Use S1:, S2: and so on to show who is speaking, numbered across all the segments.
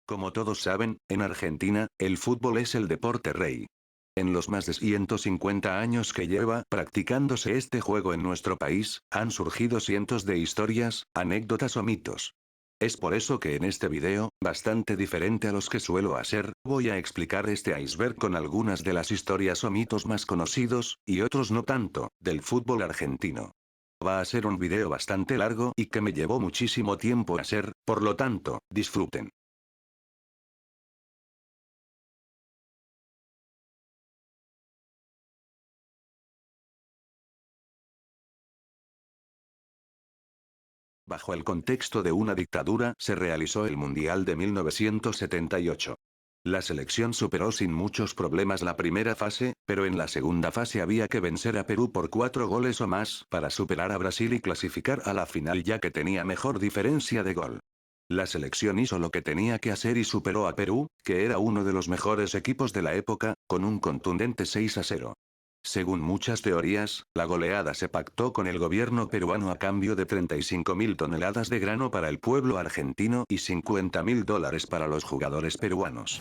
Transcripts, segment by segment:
S1: Como todos saben, en Argentina, el fútbol es el deporte rey. En los más de 150 años que lleva practicándose este juego en nuestro país, han surgido cientos de historias, anécdotas o mitos. Es por eso que en este video, bastante diferente a los que suelo hacer, voy a explicar este iceberg con algunas de las historias o mitos más conocidos, y otros no tanto, del fútbol argentino. Va a ser un video bastante largo y que me llevó muchísimo tiempo hacer, por lo tanto, disfruten. Bajo el contexto de una dictadura, se realizó el Mundial de 1978. La selección superó sin muchos problemas la primera fase, pero en la segunda fase había que vencer a Perú por 4 goles o más para superar a Brasil y clasificar a la final ya que tenía mejor diferencia de gol. La selección hizo lo que tenía que hacer y superó a Perú, que era uno de los mejores equipos de la época, con un contundente 6-0. Según muchas teorías, la goleada se pactó con el gobierno peruano a cambio de 35.000 toneladas de grano para el pueblo argentino y $50.000 para los jugadores peruanos.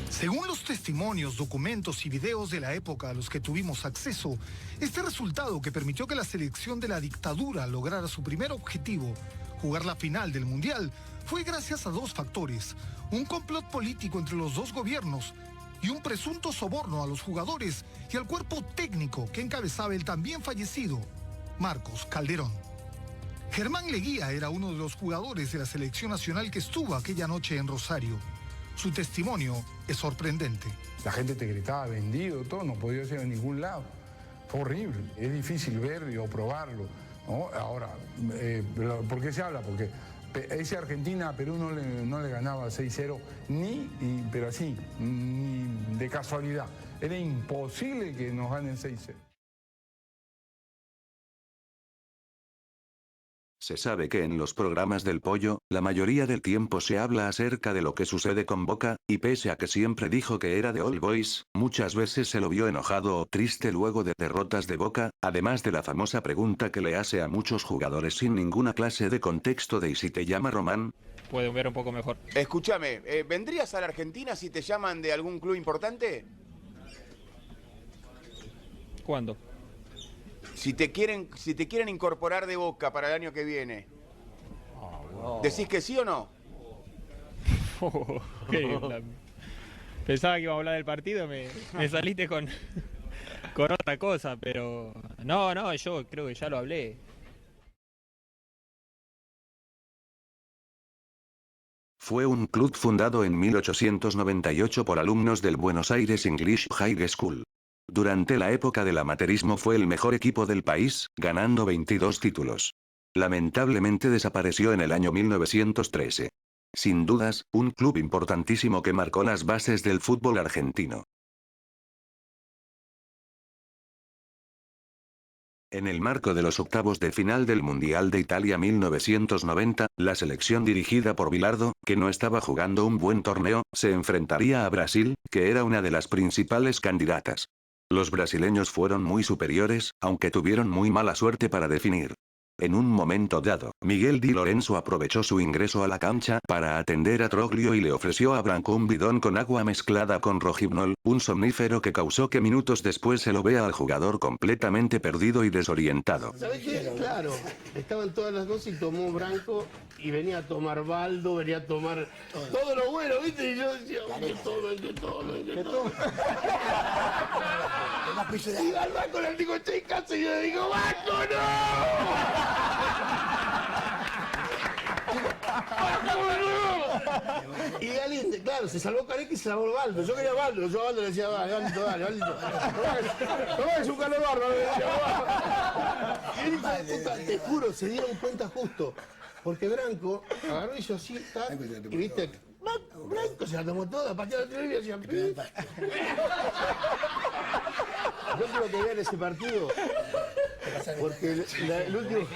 S2: Según los testimonios, documentos y videos de la época a los que tuvimos acceso, este resultado que permitió que la selección de la dictadura lograra su primer objetivo, jugar la final del Mundial, fue gracias a dos factores: un complot político entre los dos gobiernos y un presunto soborno a los jugadores y al cuerpo técnico que encabezaba el también fallecido Marcos Calderón. Germán Leguía era uno de los jugadores de la selección nacional que estuvo aquella noche en Rosario. Su testimonio es sorprendente.
S3: La gente te gritaba vendido, todo, no podía ir a ningún lado. Fue horrible, es difícil ver o probarlo, ¿no? Ahora, ¿por qué se habla? Porque ese Argentina a Perú no le ganaba 6-0, pero así, ni de casualidad. Era imposible que nos ganen 6-0.
S1: Se sabe que en los programas del Pollo, la mayoría del tiempo se habla acerca de lo que sucede con Boca, y pese a que siempre dijo que era de All Boys, muchas veces se lo vio enojado o triste luego de derrotas de Boca, además de la famosa pregunta que le hace a muchos jugadores sin ninguna clase de contexto de ¿y si te llama Román?
S4: Puede ver un poco mejor.
S5: Escúchame, ¿vendrías a la Argentina si te llaman de algún club importante?
S4: ¿Cuándo?
S5: Si te quieren incorporar de Boca para el año que viene. ¿Decís que sí o no?
S4: Pensaba que iba a hablar del partido, me saliste con otra cosa, pero no, yo creo que ya lo hablé.
S1: Fue un club fundado en 1898 por alumnos del Buenos Aires English High School. Durante la época del amateurismo fue el mejor equipo del país, ganando 22 títulos. Lamentablemente desapareció en el año 1913. Sin dudas, un club importantísimo que marcó las bases del fútbol argentino. En el marco de los octavos de final del Mundial de Italia 1990, la selección dirigida por Bilardo, que no estaba jugando un buen torneo, se enfrentaría a Brasil, que era una de las principales candidatas. Los brasileños fueron muy superiores, aunque tuvieron muy mala suerte para definir. En un momento dado, Miguel Di Lorenzo aprovechó su ingreso a la cancha para atender a Troglio y le ofreció a Branco un bidón con agua mezclada con Rohypnol, un somnífero que causó que minutos después se lo vea al jugador completamente perdido y desorientado.
S6: ¿Sabés qué? Claro, estaban todas las cosas y tomó Branco y venía a tomar Baldo, venía a tomar todo lo bueno, ¿viste? Y yo decía, que tome. Y al Branco le digo, estoy en casa y yo le digo, ¡Branco, no! Y alguien, claro, se salvó Careca y se salvó Baldo. Yo quería Baldo, yo a Baldo le decía, Baldito, dale, Baldito. No es un calor bárbaro, le decía. Y él hijo de puta, te juro, se dieron cuenta justo. Porque Branco agarró y hizo así, y viste, Branco se la tomó toda, pateó la trivia y hacían pi. Yo quiero que vean ese partido. Porque el último.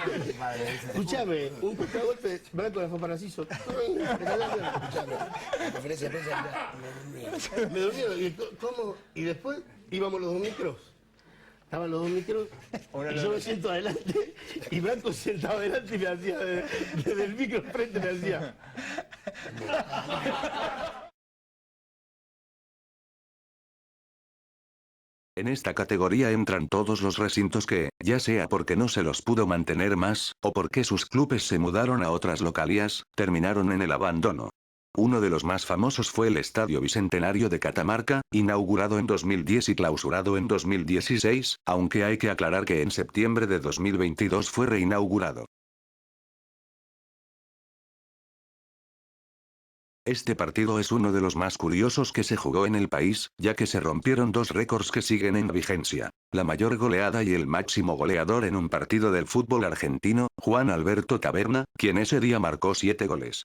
S6: Escuchame, un contragolpe, Branco la fue para Ciso. Me durmieron. ¿Y cómo? Y después íbamos los dos micros. estaban los dos micros, y yo me siento adelante, y Blanco sentado adelante y me hacía, desde el micro enfrente me hacía.
S1: En esta categoría entran todos los recintos que, ya sea porque no se los pudo mantener más, o porque sus clubes se mudaron a otras localías, terminaron en el abandono. Uno de los más famosos fue el Estadio Bicentenario de Catamarca, inaugurado en 2010 y clausurado en 2016, aunque hay que aclarar que en septiembre de 2022 fue reinaugurado. Este partido es uno de los más curiosos que se jugó en el país, ya que se rompieron dos récords que siguen en vigencia. La mayor goleada y el máximo goleador en un partido del fútbol argentino, Juan Alberto Taberna, quien ese día marcó 7 goles.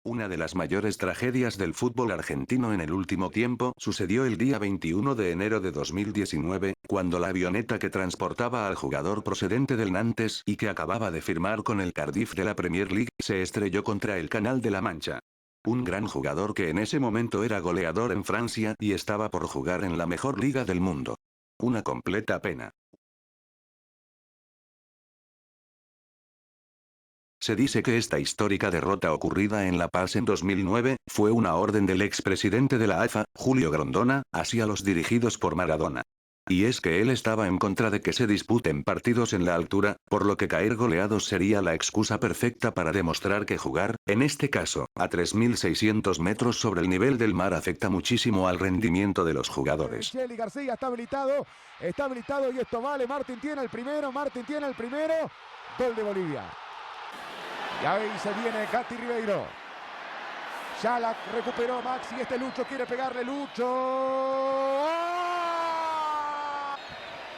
S1: Una de las mayores tragedias del fútbol argentino en el último tiempo sucedió el día 21 de enero de 2019, cuando la avioneta que transportaba al jugador procedente del Nantes y que acababa de firmar con el Cardiff de la Premier League, se estrelló contra el Canal de la Mancha. Un gran jugador que en ese momento era goleador en Francia y estaba por jugar en la mejor liga del mundo. Una completa pena. Se dice que esta histórica derrota ocurrida en La Paz en 2009, fue una orden del expresidente de la AFA, Julio Grondona, hacia los dirigidos por Maradona. Y es que él estaba en contra de que se disputen partidos en la altura, por lo que caer goleados sería la excusa perfecta para demostrar que jugar, en este caso, a 3.600 metros sobre el nivel del mar afecta muchísimo al rendimiento de los jugadores.
S7: Micheli García está habilitado y esto vale, Martín tiene el primero, gol de Bolivia. Y ahí se viene Gatti Ribeiro. Ya la recuperó Maxi. Lucho quiere pegarle. Lucho. ¡Oh!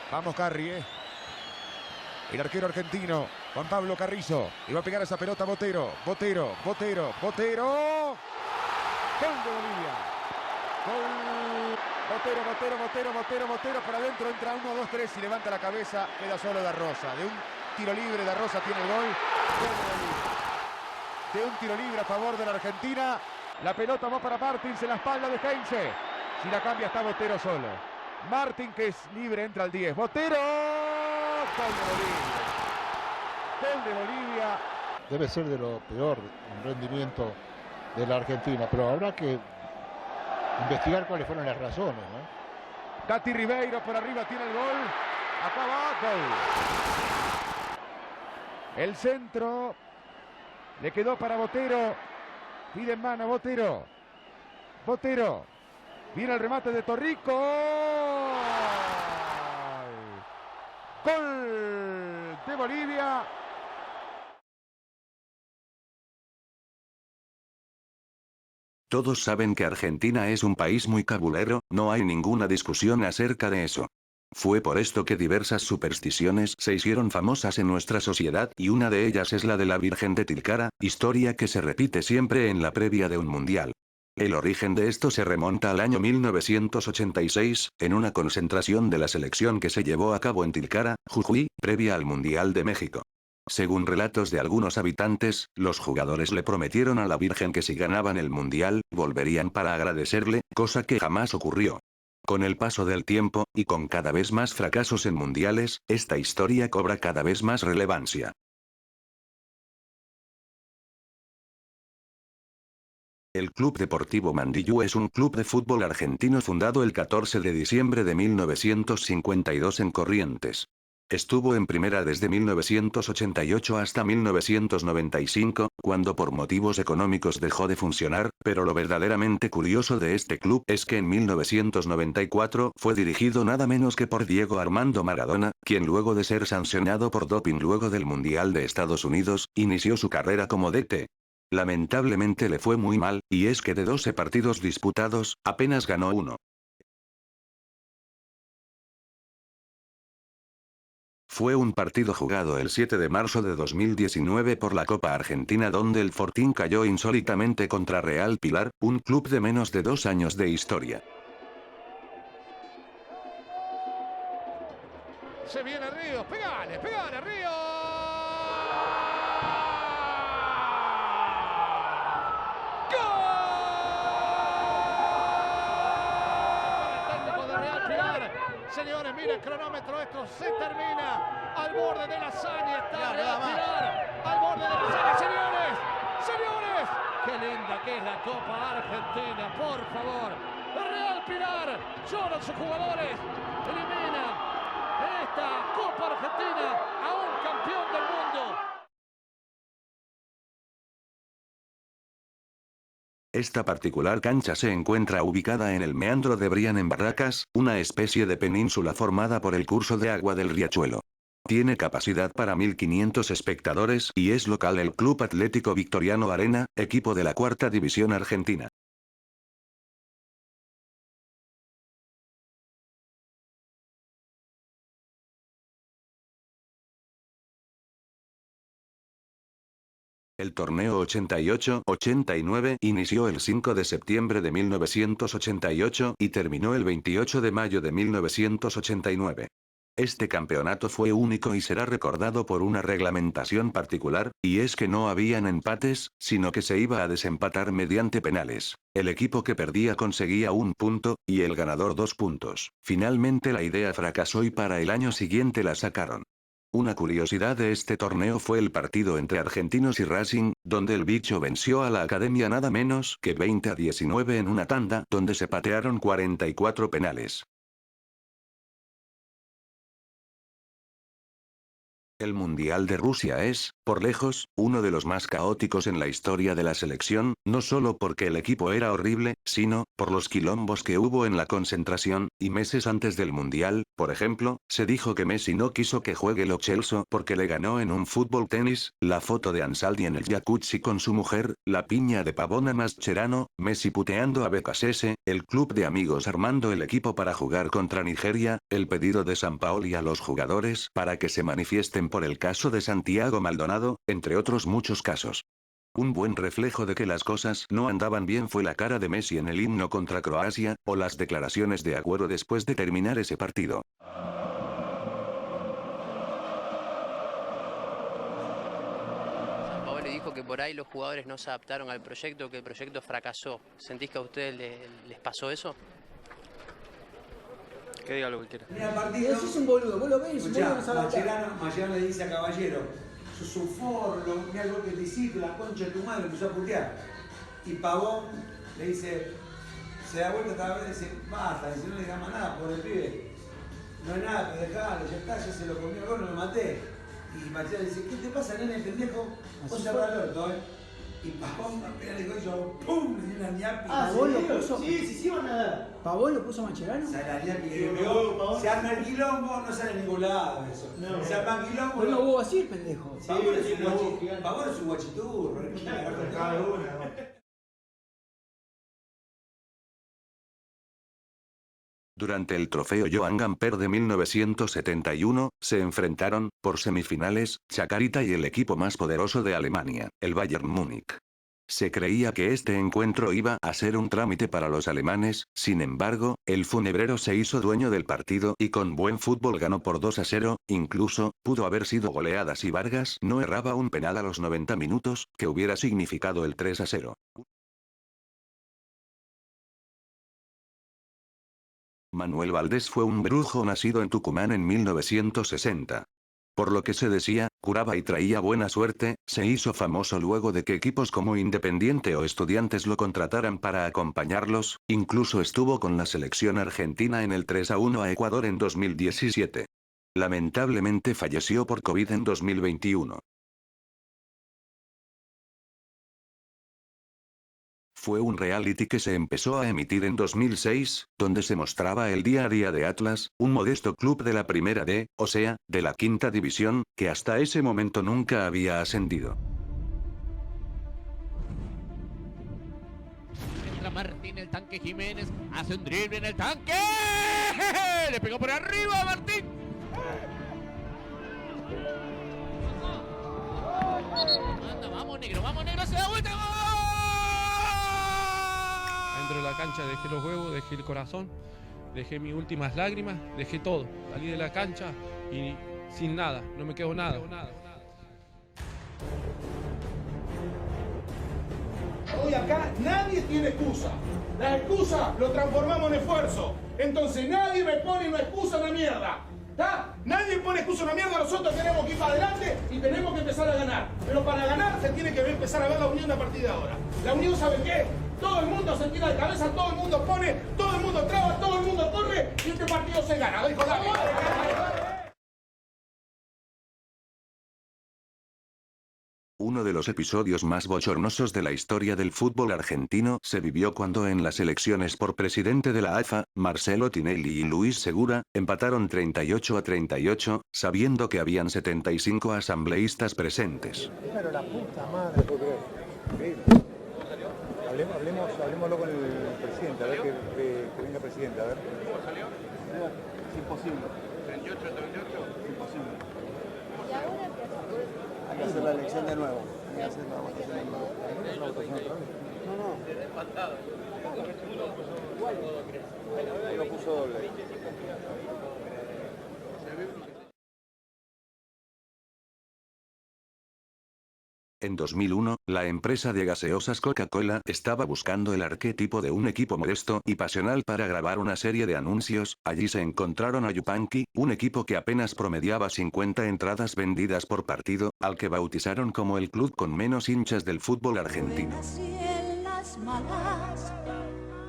S7: Vamos Carri, El arquero argentino, Juan Pablo Carrizo. Y va a pegar esa pelota Botero. Botero. Gol de Bolivia. Botero. Por adentro entra 1, 2, 3 y levanta la cabeza. Queda solo Da Rosa. De un tiro libre Da Rosa tiene el gol. De un tiro libre a favor de la Argentina. La pelota va para Martins en la espalda de Heinze. Si la cambia está Botero solo. Martín, que es libre, entra al 10. Botero. Gol de Bolivia.
S8: Debe ser de lo peor en rendimiento de la Argentina, pero habrá que investigar cuáles fueron las razones, ¿no?
S7: Gatti Ribeiro por arriba tiene el gol. Acá va, gol. El centro le quedó para Botero. Pide en mano Botero. Viene el remate de Torrico. Gol de Bolivia.
S1: Todos saben que Argentina es un país muy cabulero, no hay ninguna discusión acerca de eso. Fue por esto que diversas supersticiones se hicieron famosas en nuestra sociedad y una de ellas es la de la Virgen de Tilcara, historia que se repite siempre en la previa de un mundial. El origen de esto se remonta al año 1986, en una concentración de la selección que se llevó a cabo en Tilcara, Jujuy, previa al Mundial de México. Según relatos de algunos habitantes, los jugadores le prometieron a la Virgen que si ganaban el mundial, volverían para agradecerle, cosa que jamás ocurrió. Con el paso del tiempo, y con cada vez más fracasos en mundiales, esta historia cobra cada vez más relevancia. El Club Deportivo Mandillú es un club de fútbol argentino fundado el 14 de diciembre de 1952 en Corrientes. Estuvo en primera desde 1988 hasta 1995, cuando por motivos económicos dejó de funcionar, pero lo verdaderamente curioso de este club es que en 1994 fue dirigido nada menos que por Diego Armando Maradona, quien luego de ser sancionado por doping luego del Mundial de Estados Unidos, inició su carrera como DT. Lamentablemente le fue muy mal, y es que de 12 partidos disputados, apenas ganó uno. Fue un partido jugado el 7 de marzo de 2019 por la Copa Argentina donde el Fortín cayó insólitamente contra Real Pilar, un club de menos de 2 años de historia.
S7: Se viene Ríos, pegale Ríos. ¡Gol!
S9: mira el cronómetro, esto se termina. Al borde de la hazaña, está real, al borde de la hazaña, señores. Señores, qué linda que es la Copa Argentina, por favor. Real Pilar, lloran sus jugadores, eliminan en esta Copa Argentina a un campeón del mundo.
S1: Esta particular cancha se encuentra ubicada en el meandro de Brian en Barracas, una especie de península formada por el curso de agua del riachuelo. Tiene capacidad para 1.500 espectadores y es local el Club Atlético Victoriano Arena, equipo de la 4ª División Argentina. El torneo 88-89 inició el 5 de septiembre de 1988 y terminó el 28 de mayo de 1989. Este campeonato fue único y será recordado por una reglamentación particular, y es que no habían empates, sino que se iba a desempatar mediante penales. El equipo que perdía conseguía 1 punto, y el ganador 2 puntos. Finalmente la idea fracasó y para el año siguiente la sacaron. Una curiosidad de este torneo fue el partido entre Argentinos y Racing, donde el bicho venció a la Academia nada menos que 20-19 en una tanda donde se patearon 44 penales. El Mundial de Rusia es, por lejos, uno de los más caóticos en la historia de la selección, no solo porque el equipo era horrible, sino, por los quilombos que hubo en la concentración, y meses antes del Mundial, por ejemplo, se dijo que Messi no quiso que juegue Lo Celso porque le ganó en un fútbol tenis, la foto de Ansaldi en el jacuzzi con su mujer, la piña de Pavón a Mascherano, Messi puteando a Becasese, el club de amigos armando el equipo para jugar contra Nigeria, el pedido de Sampaoli a los jugadores para que se manifiesten por el caso de Santiago Maldonado, entre otros muchos casos. Un buen reflejo de que las cosas no andaban bien fue la cara de Messi en el himno contra Croacia, o las declaraciones de Agüero después de terminar ese partido.
S10: Sampaoli dijo que por ahí los jugadores no se adaptaron al proyecto, que el proyecto fracasó. ¿Sentís que a ustedes les pasó eso?
S4: Que diga lo que quiera.
S11: Mira, partido. Ese es un boludo, vos lo ves, Mascherano le dice a Caballero, sos un forro, mira el golpe que te hiciste, la concha de tu madre, empezó a putear. Y Pavón le dice, se da vuelta cada vez y dice, basta, si no le digas más nada, por el pibe. No hay nada, pero dejalo, ya está, ya se lo comió el gol, no lo maté. Y Mascherano le dice, ¿qué te pasa, nene, pendejo? Vos cerrás el orto, Y Pavón apenas le dijo yo, ¡pum! Le dio una ñapi.
S12: ¿Pavón lo puso?
S11: Sí, van a dar.
S12: ¿Pavón lo puso Mascherano?
S11: Sale la ñapi que le pegó. Se arma el quilombo, no sale a ningún lado eso. No. Se arma el quilombo.
S12: Pero no hubo así, pendejo.
S11: Pavón es un guachiturro.
S1: Durante el trofeo Johan Gamper de 1971, se enfrentaron, por semifinales, Chacarita y el equipo más poderoso de Alemania, el Bayern Múnich. Se creía que este encuentro iba a ser un trámite para los alemanes, sin embargo, el funebrero se hizo dueño del partido y con buen fútbol ganó por 2-0, incluso, pudo haber sido goleada si Vargas no erraba un penal a los 90 minutos, que hubiera significado el 3-0. Manuel Valdés fue un brujo nacido en Tucumán en 1960. Por lo que se decía, curaba y traía buena suerte, se hizo famoso luego de que equipos como Independiente o Estudiantes lo contrataran para acompañarlos, incluso estuvo con la selección argentina en el 3-1 a Ecuador en 2017. Lamentablemente falleció por COVID en 2021. Fue un reality que se empezó a emitir en 2006, donde se mostraba el día a día de Atlas, un modesto club de la Primera D, o sea, de la 5ª división, que hasta ese momento nunca había ascendido.
S13: Entra Martín, el tanque Jiménez, hace un drible en el tanque, le pegó por arriba a Martín. Anda, vamos negro, se da vuelta, ¡gol!
S14: Dentro de la cancha dejé los huevos, dejé el corazón, dejé mis últimas lágrimas, dejé todo. Salí de la cancha y sin nada, no me quedó nada.
S11: Voy a
S15: Acá nadie tiene excusa. La excusa lo transformamos en esfuerzo. Entonces nadie me pone una excusa en la mierda. ¿Está? Nadie pone excusa en la mierda, nosotros tenemos que ir para adelante y tenemos que empezar a ganar. Pero para ganar se tiene que empezar a ver la unión a partir de ahora. La unión, ¿sabe qué? Todo el mundo se tira de cabeza, todo el mundo pone, todo el mundo traba, todo el mundo corre y este partido se gana. Dijo David.
S1: Uno de los episodios más bochornosos de la historia del fútbol argentino se vivió cuando en las elecciones por presidente de la AFA, Marcelo Tinelli y Luis Segura, empataron 38-38, sabiendo que habían 75 asambleístas presentes.
S16: Pero la puta madre, hablemoslo con el presidente, a ver que venga presidente, a ver.
S15: ¿Cómo salió?
S16: Es imposible.
S15: ¿38-38?
S16: Es imposible.
S17: ¿Y ahora qué hacemos?
S16: Hay que hacer la elección de nuevo. Hay que hacer la votación de nuevo. No. Lo puso doble.
S1: En 2001, la empresa de gaseosas Coca-Cola estaba buscando el arquetipo de un equipo modesto y pasional para grabar una serie de anuncios. Allí se encontraron a Yupanqui, un equipo que apenas promediaba 50 entradas vendidas por partido, al que bautizaron como el club con menos hinchas del fútbol argentino.
S18: Y en las malas,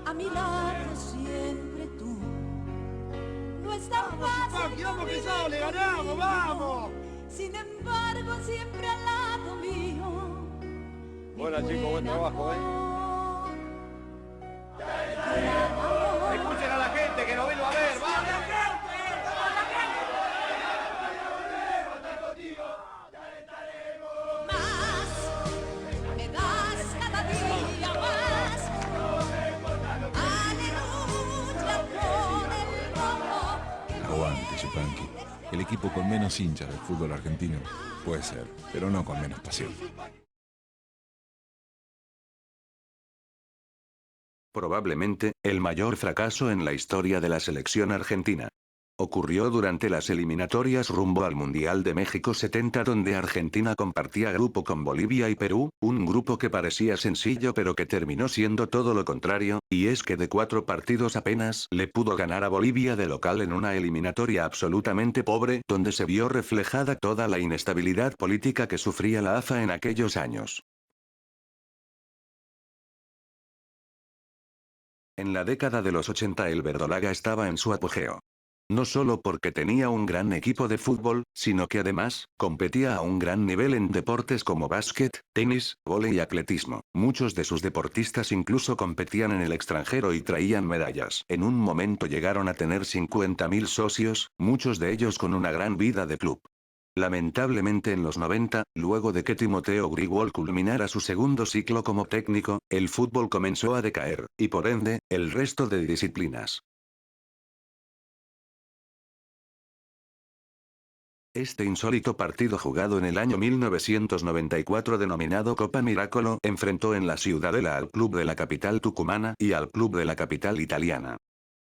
S18: a mi lado siempre tú. No es tan fácil.
S15: ¡Vamos, Cristal, le ganamos, vamos!
S18: Sin embargo, siempre al lado mío.
S16: Hola chicos, buen trabajo,
S15: Escuchen a la gente que nos vino a ver, vamos.
S18: Más, me das cada día más. Aleluya con el rojo.
S19: Aguante, Yupanqui. El equipo con menos hinchas del fútbol argentino. Puede ser, pero no con menos pasión.
S1: Probablemente, el mayor fracaso en la historia de la selección argentina. Ocurrió durante las eliminatorias rumbo al Mundial de México 70, donde Argentina compartía grupo con Bolivia y Perú, un grupo que parecía sencillo pero que terminó siendo todo lo contrario, y es que de 4 partidos apenas le pudo ganar a Bolivia de local en una eliminatoria absolutamente pobre, donde se vio reflejada toda la inestabilidad política que sufría la AFA en aquellos años. En la década de los 80 el verdolaga estaba en su apogeo. No solo porque tenía un gran equipo de fútbol, sino que además, competía a un gran nivel en deportes como básquet, tenis, vóley y atletismo. Muchos de sus deportistas incluso competían en el extranjero y traían medallas. En un momento llegaron a tener 50.000 socios, muchos de ellos con una gran vida de club. Lamentablemente en los 90, luego de que Timoteo Grigol culminara su segundo ciclo como técnico, el fútbol comenzó a decaer, y por ende, el resto de disciplinas. Este insólito partido jugado en el año 1994 denominado Copa Miracolo enfrentó en la Ciudadela al club de la capital tucumana y al club de la capital italiana.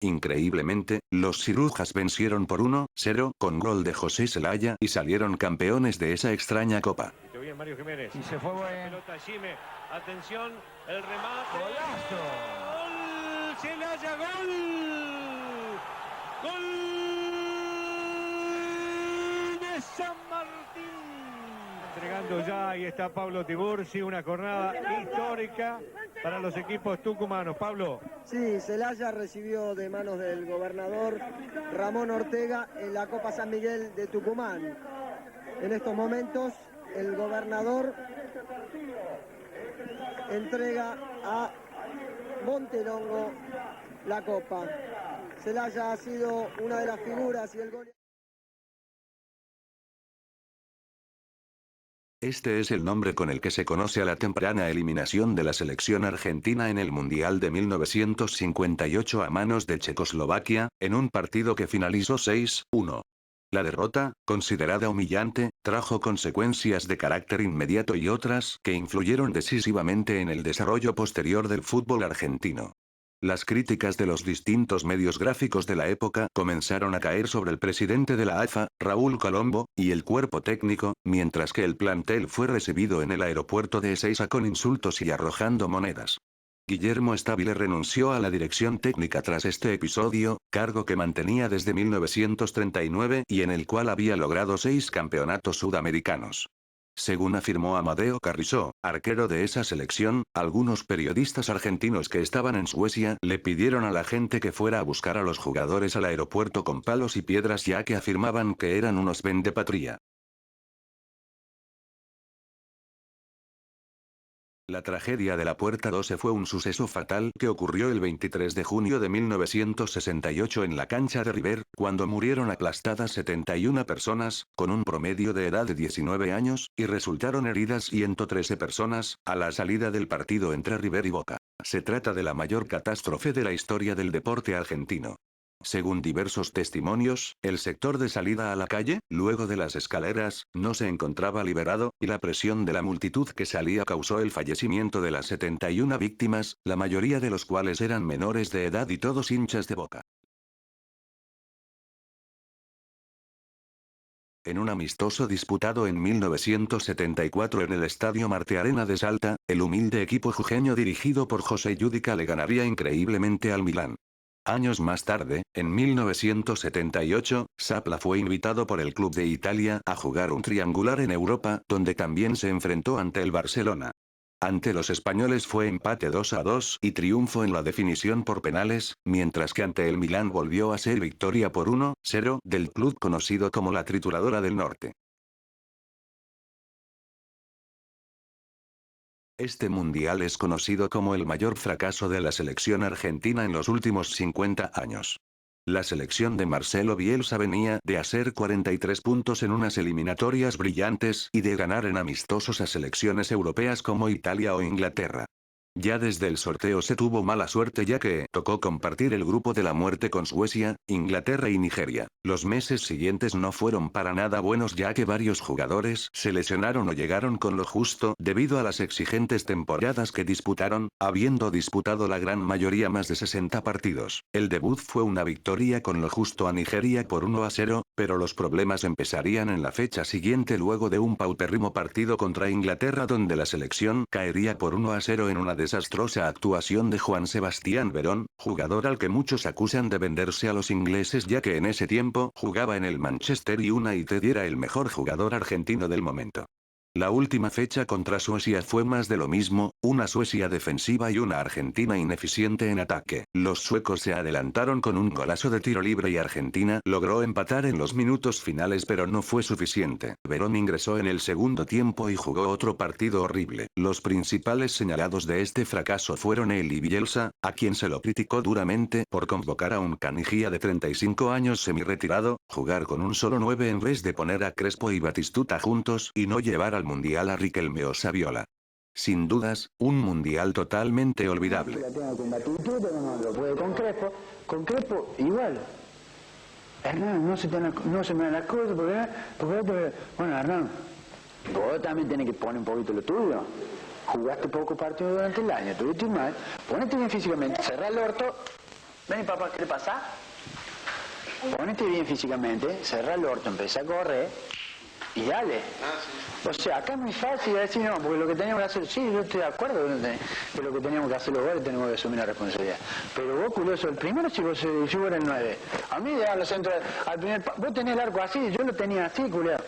S1: Increíblemente, los cirujas vencieron por 1-0 con gol de José Celaya y salieron campeones de esa extraña copa.
S9: Bien, Mario Jiménez.
S16: Y se fue bueno.
S9: Pelota Gime. Atención, el remate. ¡Gol! ¡Celaya, gol! ¡Gol de San Martín! Entregando ya, ahí está Pablo Tiburci, una jornada histórica para los equipos tucumanos. Pablo.
S20: Sí, Celaya recibió de manos del gobernador Ramón Ortega en la Copa San Miguel de Tucumán. En estos momentos, el gobernador entrega a Montelongo la copa. Celaya ha sido una de las figuras y el gol...
S1: Este es el nombre con el que se conoce a la temprana eliminación de la selección argentina en el Mundial de 1958 a manos de Checoslovaquia, en un partido que finalizó 6-1. La derrota, considerada humillante, trajo consecuencias de carácter inmediato y otras que influyeron decisivamente en el desarrollo posterior del fútbol argentino. Las críticas de los distintos medios gráficos de la época comenzaron a caer sobre el presidente de la AFA, Raúl Colombo, y el cuerpo técnico, mientras que el plantel fue recibido en el aeropuerto de Ezeiza con insultos y arrojando monedas. Guillermo Stabile renunció a la dirección técnica tras este episodio, cargo que mantenía desde 1939 y en el cual había logrado 6 campeonatos sudamericanos. Según afirmó Amadeo Carrizo, arquero de esa selección, algunos periodistas argentinos que estaban en Suecia le pidieron a la gente que fuera a buscar a los jugadores al aeropuerto con palos y piedras ya que afirmaban que eran unos vendepatria. La tragedia de la Puerta 12 fue un suceso fatal que ocurrió el 23 de junio de 1968 en la cancha de River, cuando murieron aplastadas 71 personas, con un promedio de edad de 19 años, y resultaron heridas 113 personas, a la salida del partido entre River y Boca. Se trata de la mayor catástrofe de la historia del deporte argentino. Según diversos testimonios, el sector de salida a la calle, luego de las escaleras, no se encontraba liberado, y la presión de la multitud que salía causó el fallecimiento de las 71 víctimas, la mayoría de los cuales eran menores de edad y todos hinchas de Boca. En un amistoso disputado en 1974 en el Estadio Marte Arena de Salta, el humilde equipo jujeño dirigido por José Yudica le ganaría increíblemente al Milán. Años más tarde, en 1978, Zapla fue invitado por el club de Italia a jugar un triangular en Europa, donde también se enfrentó ante el Barcelona. Ante los españoles fue empate 2-2 y triunfo en la definición por penales, mientras que ante el Milán volvió a ser victoria por 1-0 del club conocido como la Trituradora del Norte. Este mundial es conocido como el mayor fracaso de la selección argentina en los últimos 50 años. La selección de Marcelo Bielsa venía de hacer 43 puntos en unas eliminatorias brillantes y de ganar en amistosos a selecciones europeas como Italia o Inglaterra. Ya desde el sorteo se tuvo mala suerte ya que tocó compartir el grupo de la muerte con Suecia, Inglaterra y Nigeria. Los meses siguientes no fueron para nada buenos ya que varios jugadores se lesionaron o llegaron con lo justo debido a las exigentes temporadas que disputaron, habiendo disputado la gran mayoría más de 60 partidos. El debut fue una victoria con lo justo a Nigeria por 1-0, pero los problemas empezarían en la fecha siguiente luego de un paupérrimo partido contra Inglaterra donde la selección caería por 1-0 en una desastrosa actuación de Juan Sebastián Verón, jugador al que muchos acusan de venderse a los ingleses ya que en ese tiempo jugaba en el Manchester United y era el mejor jugador argentino del momento. La última fecha contra Suecia fue más de lo mismo, una Suecia defensiva y una Argentina ineficiente en ataque. Los suecos se adelantaron con un golazo de tiro libre y Argentina logró empatar en los minutos finales pero no fue suficiente. Verón ingresó en el segundo tiempo y jugó otro partido horrible. Los principales señalados de este fracaso fueron él y Bielsa, a quien se lo criticó duramente por convocar a un canigía de 35 años semi-retirado, jugar con un solo 9 en vez de poner a Crespo y Batistuta juntos y no llevar al mundial a Riquelme o Saviola. Sin dudas, un mundial totalmente olvidable.
S21: La tengo con Batistuta, no lo puede con Crespo igual. Hernán, no se me dan las cosas porque bueno, Hernán, vos también tenés que poner un poquito lo tuyo. Jugaste poco partido durante el año, tuviste mal, ponete bien físicamente, cerrá el orto. Vení papá, ¿qué le pasa? Ponete bien físicamente, cerrá el orto, empezá a correr y dale. O sea, acá es muy fácil decir no, porque lo que teníamos que hacer, sí, yo estoy de acuerdo que lo que teníamos que hacer los goles tenemos que asumir la responsabilidad. Pero vos, curioso, el primero si vos eres el 9. A mí de los centros, al primer, vos tenés el arco así, yo lo tenía así, culiao.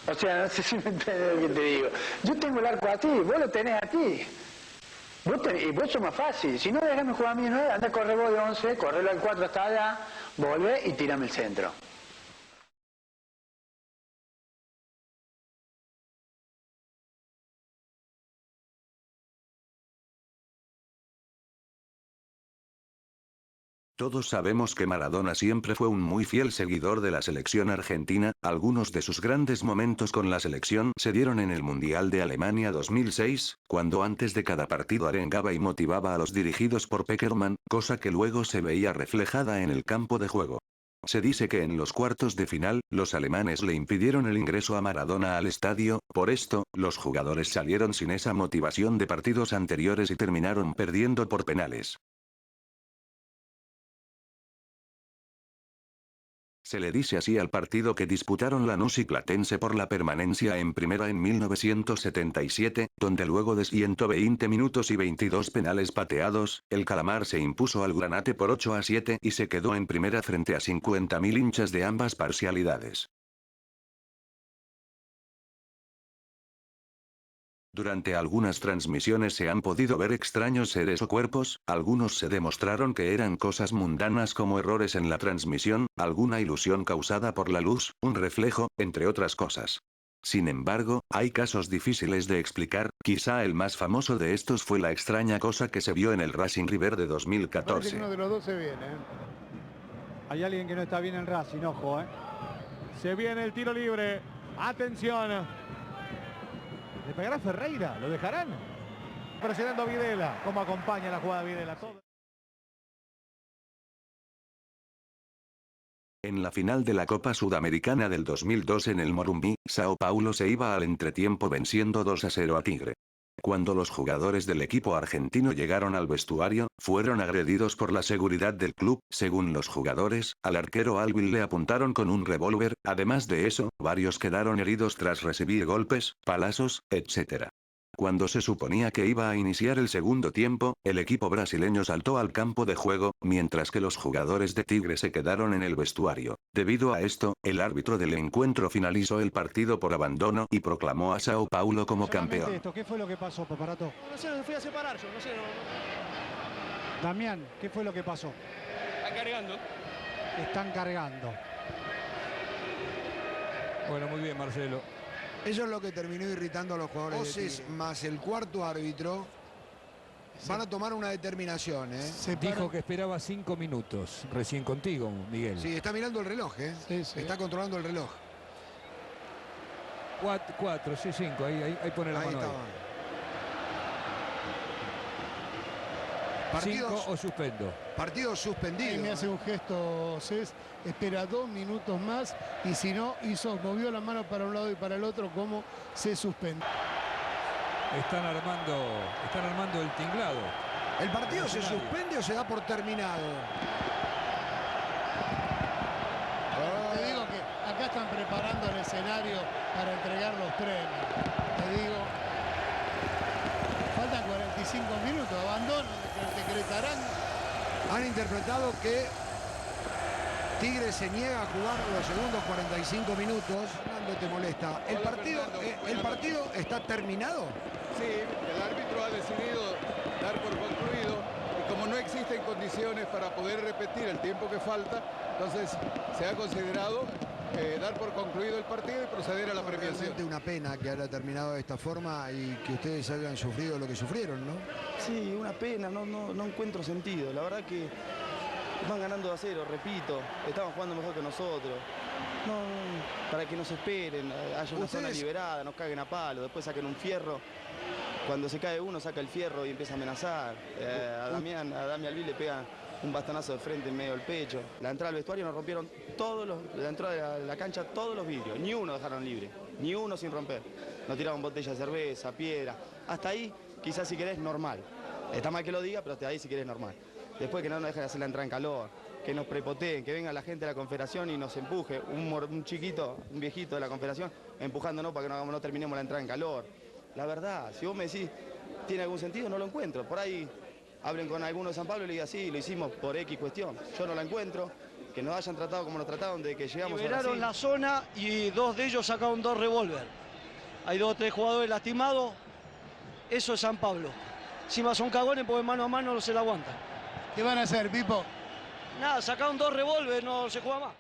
S21: O sea, no sé si me entiendes lo que te digo. Yo tengo el arco así, vos lo tenés así. Y vos sos más fácil. Si no, déjame jugar a mí 9, anda a correr vos de 11, correlo al 4 hasta allá, volvé y tirame el centro.
S1: Todos sabemos que Maradona siempre fue un muy fiel seguidor de la selección argentina, algunos de sus grandes momentos con la selección se dieron en el Mundial de Alemania 2006, cuando antes de cada partido arengaba y motivaba a los dirigidos por Peckerman, cosa que luego se veía reflejada en el campo de juego. Se dice que en los cuartos de final, los alemanes le impidieron el ingreso a Maradona al estadio, por esto, los jugadores salieron sin esa motivación de partidos anteriores y terminaron perdiendo por penales. Se le dice así al partido que disputaron Lanús y Platense por la permanencia en primera en 1977, donde luego de 120 minutos y 22 penales pateados, el Calamar se impuso al Granate por 8-7 y se quedó en primera frente a 50.000 hinchas de ambas parcialidades. Durante algunas transmisiones se han podido ver extraños seres o cuerpos, algunos se demostraron que eran cosas mundanas como errores en la transmisión, alguna ilusión causada por la luz, un reflejo, entre otras cosas. Sin embargo, hay casos difíciles de explicar, quizá el más famoso de estos fue la extraña cosa que se vio en el Racing River de 2014.
S2: Parece que uno de los dos se viene, Hay alguien que no está bien en Racing, ojo, Se viene el tiro libre. Atención. Le pegará Ferreira, ¿lo dejarán? Presionando a Videla. ¿Cómo acompaña la jugada Videla? Todo.
S1: En la final de la Copa Sudamericana del 2002 en el Morumbi, Sao Paulo se iba al entretiempo venciendo 2-0 a Tigre. Cuando los jugadores del equipo argentino llegaron al vestuario, fueron agredidos por la seguridad del club. Según los jugadores, al arquero Alvin le apuntaron con un revólver. Además de eso, varios quedaron heridos tras recibir golpes, palazos, etc. Cuando se suponía que iba a iniciar el segundo tiempo, el equipo brasileño saltó al campo de juego, mientras que los jugadores de Tigre se quedaron en el vestuario. Debido a esto, el árbitro del encuentro finalizó el partido por abandono y proclamó a Sao Paulo como campeón.
S2: Esto, ¿qué fue lo que pasó, Paparato?
S22: No sé, fui a separar yo, no sé.
S2: Damián, ¿qué fue lo que pasó?
S22: Están cargando.
S2: Están cargando.
S23: Bueno, muy bien, Marcelo.
S24: Eso es lo que terminó irritando a los jugadores. Voces más el cuarto árbitro van a tomar una determinación.
S23: Dijo que esperaba 5 minutos, recién contigo, Miguel.
S24: Sí, está mirando el reloj,
S23: Sí, sí.
S24: Está controlando el reloj.
S23: 4, sí, 5, ahí pone la mano.
S24: Partidos,
S23: 5 o suspendo.
S24: Partido suspendido.
S2: Ahí me hace un gesto, Cés, espera 2 minutos más y si no, movió la mano para un lado y para el otro, como se suspende.
S23: Están armando el tinglado.
S24: ¿El partido se suspende o se da por terminado?
S2: Te digo que acá están preparando el escenario para entregar los premios. Te digo, faltan 45 minutos, abandono, decretarán.
S24: Han interpretado que Tigre se niega a jugar los segundos 45 minutos. Fernando, te molesta. ¿El partido está terminado?
S16: Sí, el árbitro ha decidido dar por concluido y como no existen condiciones para poder repetir el tiempo que falta, entonces se ha considerado dar por concluido el partido y proceder a la premiación.
S24: Realmente una pena que haya terminado de esta forma y que ustedes hayan sufrido lo que sufrieron, ¿no?
S22: Sí, una pena, no encuentro sentido. La verdad que van ganando 2-0, repito, estaban jugando mejor que nosotros. No, para que nos esperen, haya una zona liberada, nos caguen a palo, después saquen un fierro. Cuando se cae uno, saca el fierro y empieza a amenazar. A Damián Alví le pega un bastonazo de frente en medio del pecho. La entrada al vestuario nos rompieron la entrada de la cancha, todos los vidrios. Ni uno dejaron libre, ni uno sin romper. Nos tiraron botellas de cerveza, piedra. Hasta ahí, quizás si querés, normal. Está mal que lo diga, pero hasta ahí si querés, normal. Después que no nos dejen hacer la entrada en calor, que nos prepoteen, que venga la gente de la Confederación y nos empuje. Un chiquito, un viejito de la Confederación, empujándonos para que no terminemos la entrada en calor. La verdad, si vos me decís, ¿tiene algún sentido? No lo encuentro. Por ahí hablen con alguno de San Pablo y le digan, sí, lo hicimos por X cuestión. Yo no la encuentro. Que nos hayan tratado como nos trataron desde que llegamos a Liberaron la zona y 2 de ellos sacaron 2 revólver. Hay 2 o 3 jugadores lastimados. Eso es San Pablo. Encima son cagones porque mano a mano no se la aguantan.
S2: ¿Qué van a hacer, Pipo?
S22: Nada, sacaron 2 revólver, no se juega más.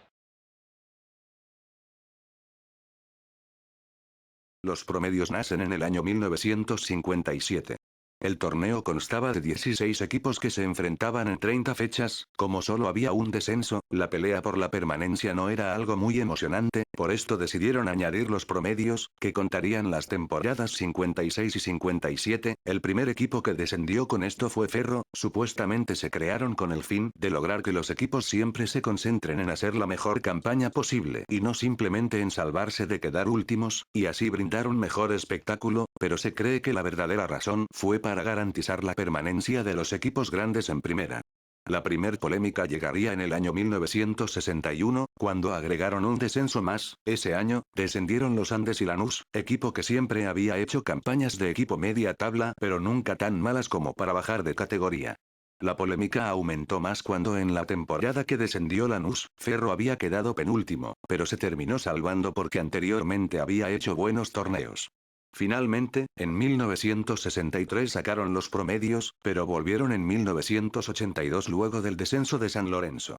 S1: Los promedios nacen en el año 1957. El torneo constaba de 16 equipos que se enfrentaban en 30 fechas. Como solo había un descenso, la pelea por la permanencia no era algo muy emocionante, por esto decidieron añadir los promedios, que contarían las temporadas 56 y 57. El primer equipo que descendió con esto fue Ferro. Supuestamente se crearon con el fin de lograr que los equipos siempre se concentren en hacer la mejor campaña posible y no simplemente en salvarse de quedar últimos, y así brindar un mejor espectáculo, pero se cree que la verdadera razón fue para garantizar la permanencia de los equipos grandes en primera. La primer polémica llegaría en el año 1961, cuando agregaron un descenso más. Ese año, descendieron los Andes y Lanús, equipo que siempre había hecho campañas de equipo media tabla, pero nunca tan malas como para bajar de categoría. La polémica aumentó más cuando en la temporada que descendió Lanús, Ferro había quedado penúltimo, pero se terminó salvando porque anteriormente había hecho buenos torneos. Finalmente, en 1963 sacaron los promedios, pero volvieron en 1982 luego del descenso de San Lorenzo.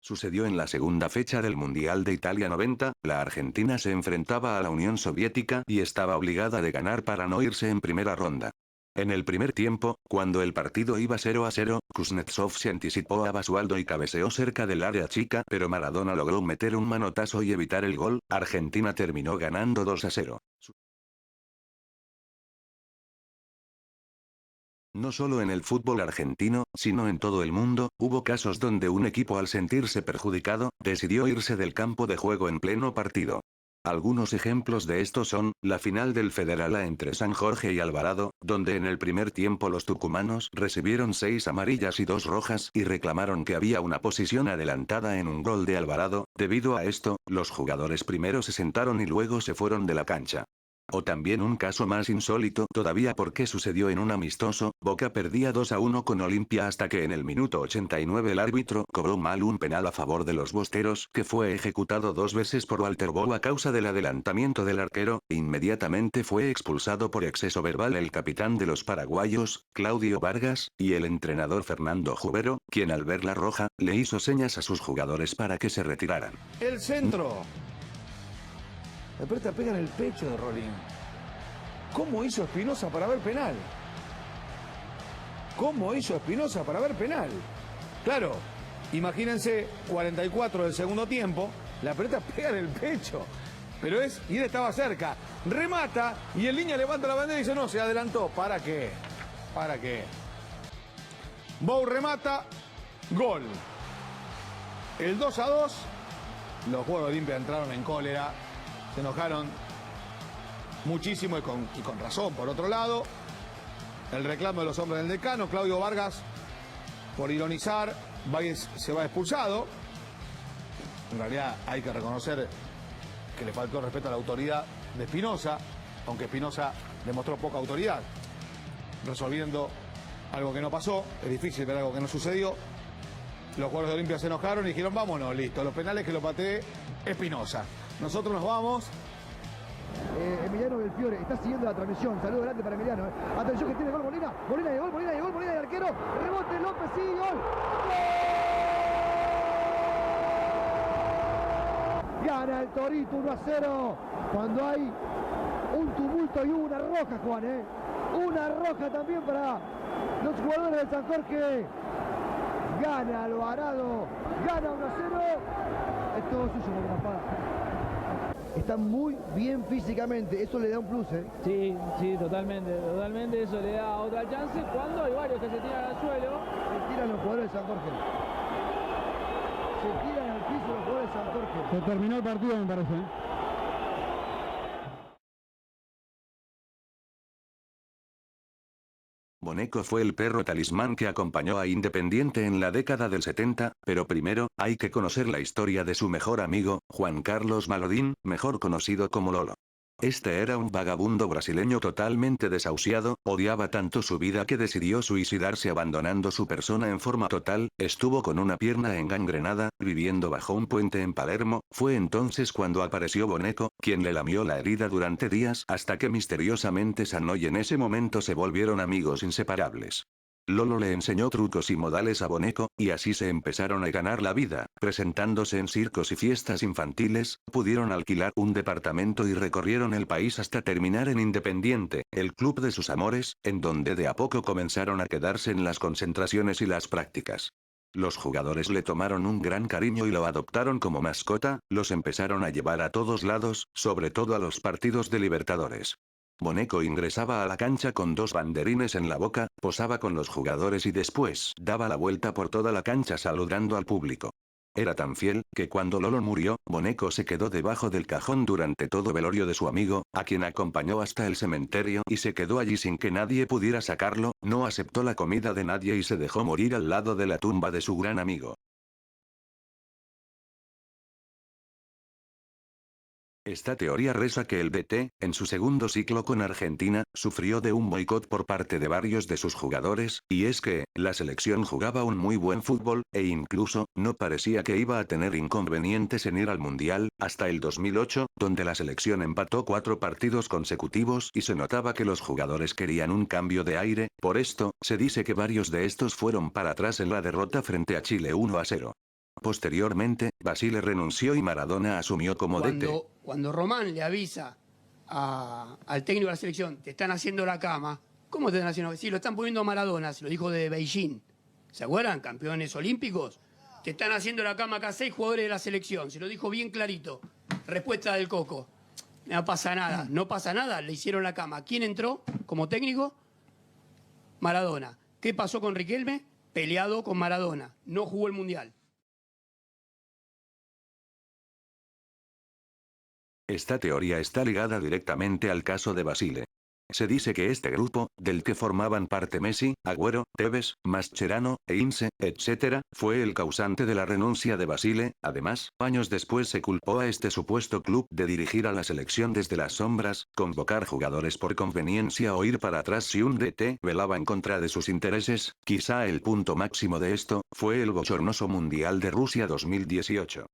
S1: Sucedió en la segunda fecha del Mundial de Italia 90, la Argentina se enfrentaba a la Unión Soviética y estaba obligada de ganar para no irse en primera ronda. En el primer tiempo, cuando el partido iba 0-0, Kuznetsov se anticipó a Basualdo y cabeceó cerca del área chica, pero Maradona logró meter un manotazo y evitar el gol. Argentina terminó ganando 2-0. No solo en el fútbol argentino, sino en todo el mundo, hubo casos donde un equipo al sentirse perjudicado, decidió irse del campo de juego en pleno partido. Algunos ejemplos de esto son, la final del Federal A entre San Jorge y Alvarado, donde en el primer tiempo los tucumanos recibieron 6 amarillas y 2 rojas y reclamaron que había una posición adelantada en un gol de Alvarado. Debido a esto, los jugadores primero se sentaron y luego se fueron de la cancha. O también un caso más insólito todavía porque sucedió en un amistoso, Boca perdía 2-1 con Olimpia hasta que en el minuto 89 el árbitro cobró mal un penal a favor de los bosteros que fue ejecutado 2 veces por Walter Bow a causa del adelantamiento del arquero. Inmediatamente fue expulsado por exceso verbal el capitán de los paraguayos, Claudio Vargas, y el entrenador Fernando Jubero, quien al ver la roja, le hizo señas a sus jugadores para que se retiraran.
S24: El centro. La pelota pega en el pecho de Rolín. ¿Cómo hizo Espinosa para ver penal? ¿Cómo hizo Espinosa para ver penal? Claro, imagínense, 44 del segundo tiempo, la pelota pega en el pecho. Pero y él estaba cerca. Remata y en línea levanta la bandera y dice, no, se adelantó. ¿Para qué? ¿Para qué? Bow remata, gol. El 2-2, los jugadores de Olimpia entraron en cólera. Se enojaron muchísimo y con razón. Por otro lado, el reclamo de los hombres del decano, Claudio Vargas, por ironizar, se va expulsado. En realidad hay que reconocer que le faltó respeto a la autoridad de Espinosa, aunque Espinosa demostró poca autoridad, resolviendo algo que no pasó. Es difícil ver algo que no sucedió. Los jugadores de Olimpia se enojaron y dijeron, vámonos, listo, los penales que lo patee Espinosa. Nosotros nos vamos.
S20: Emiliano Belfiore está siguiendo la transmisión. Saludo grande para Emiliano. Atención que tiene gol Molina. Molina de gol, Molina de gol, Molina de arquero. Rebote López y gol. Gana el Torito 1-0. Cuando hay un tumulto y una roja, Juan. Una roja también para los jugadores de San Jorge. Gana Alvarado. Gana 1-0. Es todo suyo por la espada. Está muy bien físicamente, eso le da un plus,
S3: Sí, totalmente, eso le da otra chance cuando hay varios que se tiran al suelo.
S20: Se tiran los jugadores de San Jorge. Se tiran al piso los jugadores de San Jorge.
S2: Se terminó el partido, me parece.
S1: Boneco fue el perro talismán que acompañó a Independiente en la década del 70, pero primero, hay que conocer la historia de su mejor amigo, Juan Carlos Malodín, mejor conocido como Lolo. Este era un vagabundo brasileño totalmente desahuciado, odiaba tanto su vida que decidió suicidarse abandonando su persona en forma total, estuvo con una pierna engangrenada, viviendo bajo un puente en Palermo. Fue entonces cuando apareció Boneco, quien le lamió la herida durante días hasta que misteriosamente sanó y en ese momento se volvieron amigos inseparables. Lolo le enseñó trucos y modales a Boneco, y así se empezaron a ganar la vida, presentándose en circos y fiestas infantiles, pudieron alquilar un departamento y recorrieron el país hasta terminar en Independiente, el club de sus amores, en donde de a poco comenzaron a quedarse en las concentraciones y las prácticas. Los jugadores le tomaron un gran cariño y lo adoptaron como mascota, los empezaron a llevar a todos lados, sobre todo a los partidos de Libertadores. Boneco ingresaba a la cancha con 2 banderines en la boca, posaba con los jugadores y después daba la vuelta por toda la cancha saludando al público. Era tan fiel, que cuando Lolo murió, Boneco se quedó debajo del cajón durante todo velorio de su amigo, a quien acompañó hasta el cementerio y se quedó allí sin que nadie pudiera sacarlo, no aceptó la comida de nadie y se dejó morir al lado de la tumba de su gran amigo. Esta teoría reza que el DT, en su segundo ciclo con Argentina, sufrió de un boicot por parte de varios de sus jugadores, y es que, la selección jugaba un muy buen fútbol, e incluso, no parecía que iba a tener inconvenientes en ir al Mundial, hasta el 2008, donde la selección empató 4 partidos consecutivos y se notaba que los jugadores querían un cambio de aire, por esto, se dice que varios de estos fueron para atrás en la derrota frente a Chile 1-0. Posteriormente, Basile renunció y Maradona asumió como DT.
S5: Cuando Román le avisa al técnico de la selección, te están haciendo la cama, ¿cómo te están haciendo? Sí, lo están poniendo a Maradona, se lo dijo de Beijing. ¿Se acuerdan? Campeones olímpicos. Te están haciendo la cama acá 6 jugadores de la selección, se lo dijo bien clarito. Respuesta del Coco. No pasa nada, no pasa nada, le hicieron la cama. ¿Quién entró como técnico? Maradona. ¿Qué pasó con Riquelme? Peleado con Maradona, no jugó el Mundial.
S1: Esta teoría está ligada directamente al caso de Basile. Se dice que este grupo, del que formaban parte Messi, Agüero, Tevez, Mascherano, e Ince, etc., fue el causante de la renuncia de Basile. Además, años después se culpó a este supuesto club de dirigir a la selección desde las sombras, convocar jugadores por conveniencia o ir para atrás si un DT velaba en contra de sus intereses. Quizá el punto máximo de esto, fue el bochornoso Mundial de Rusia 2018.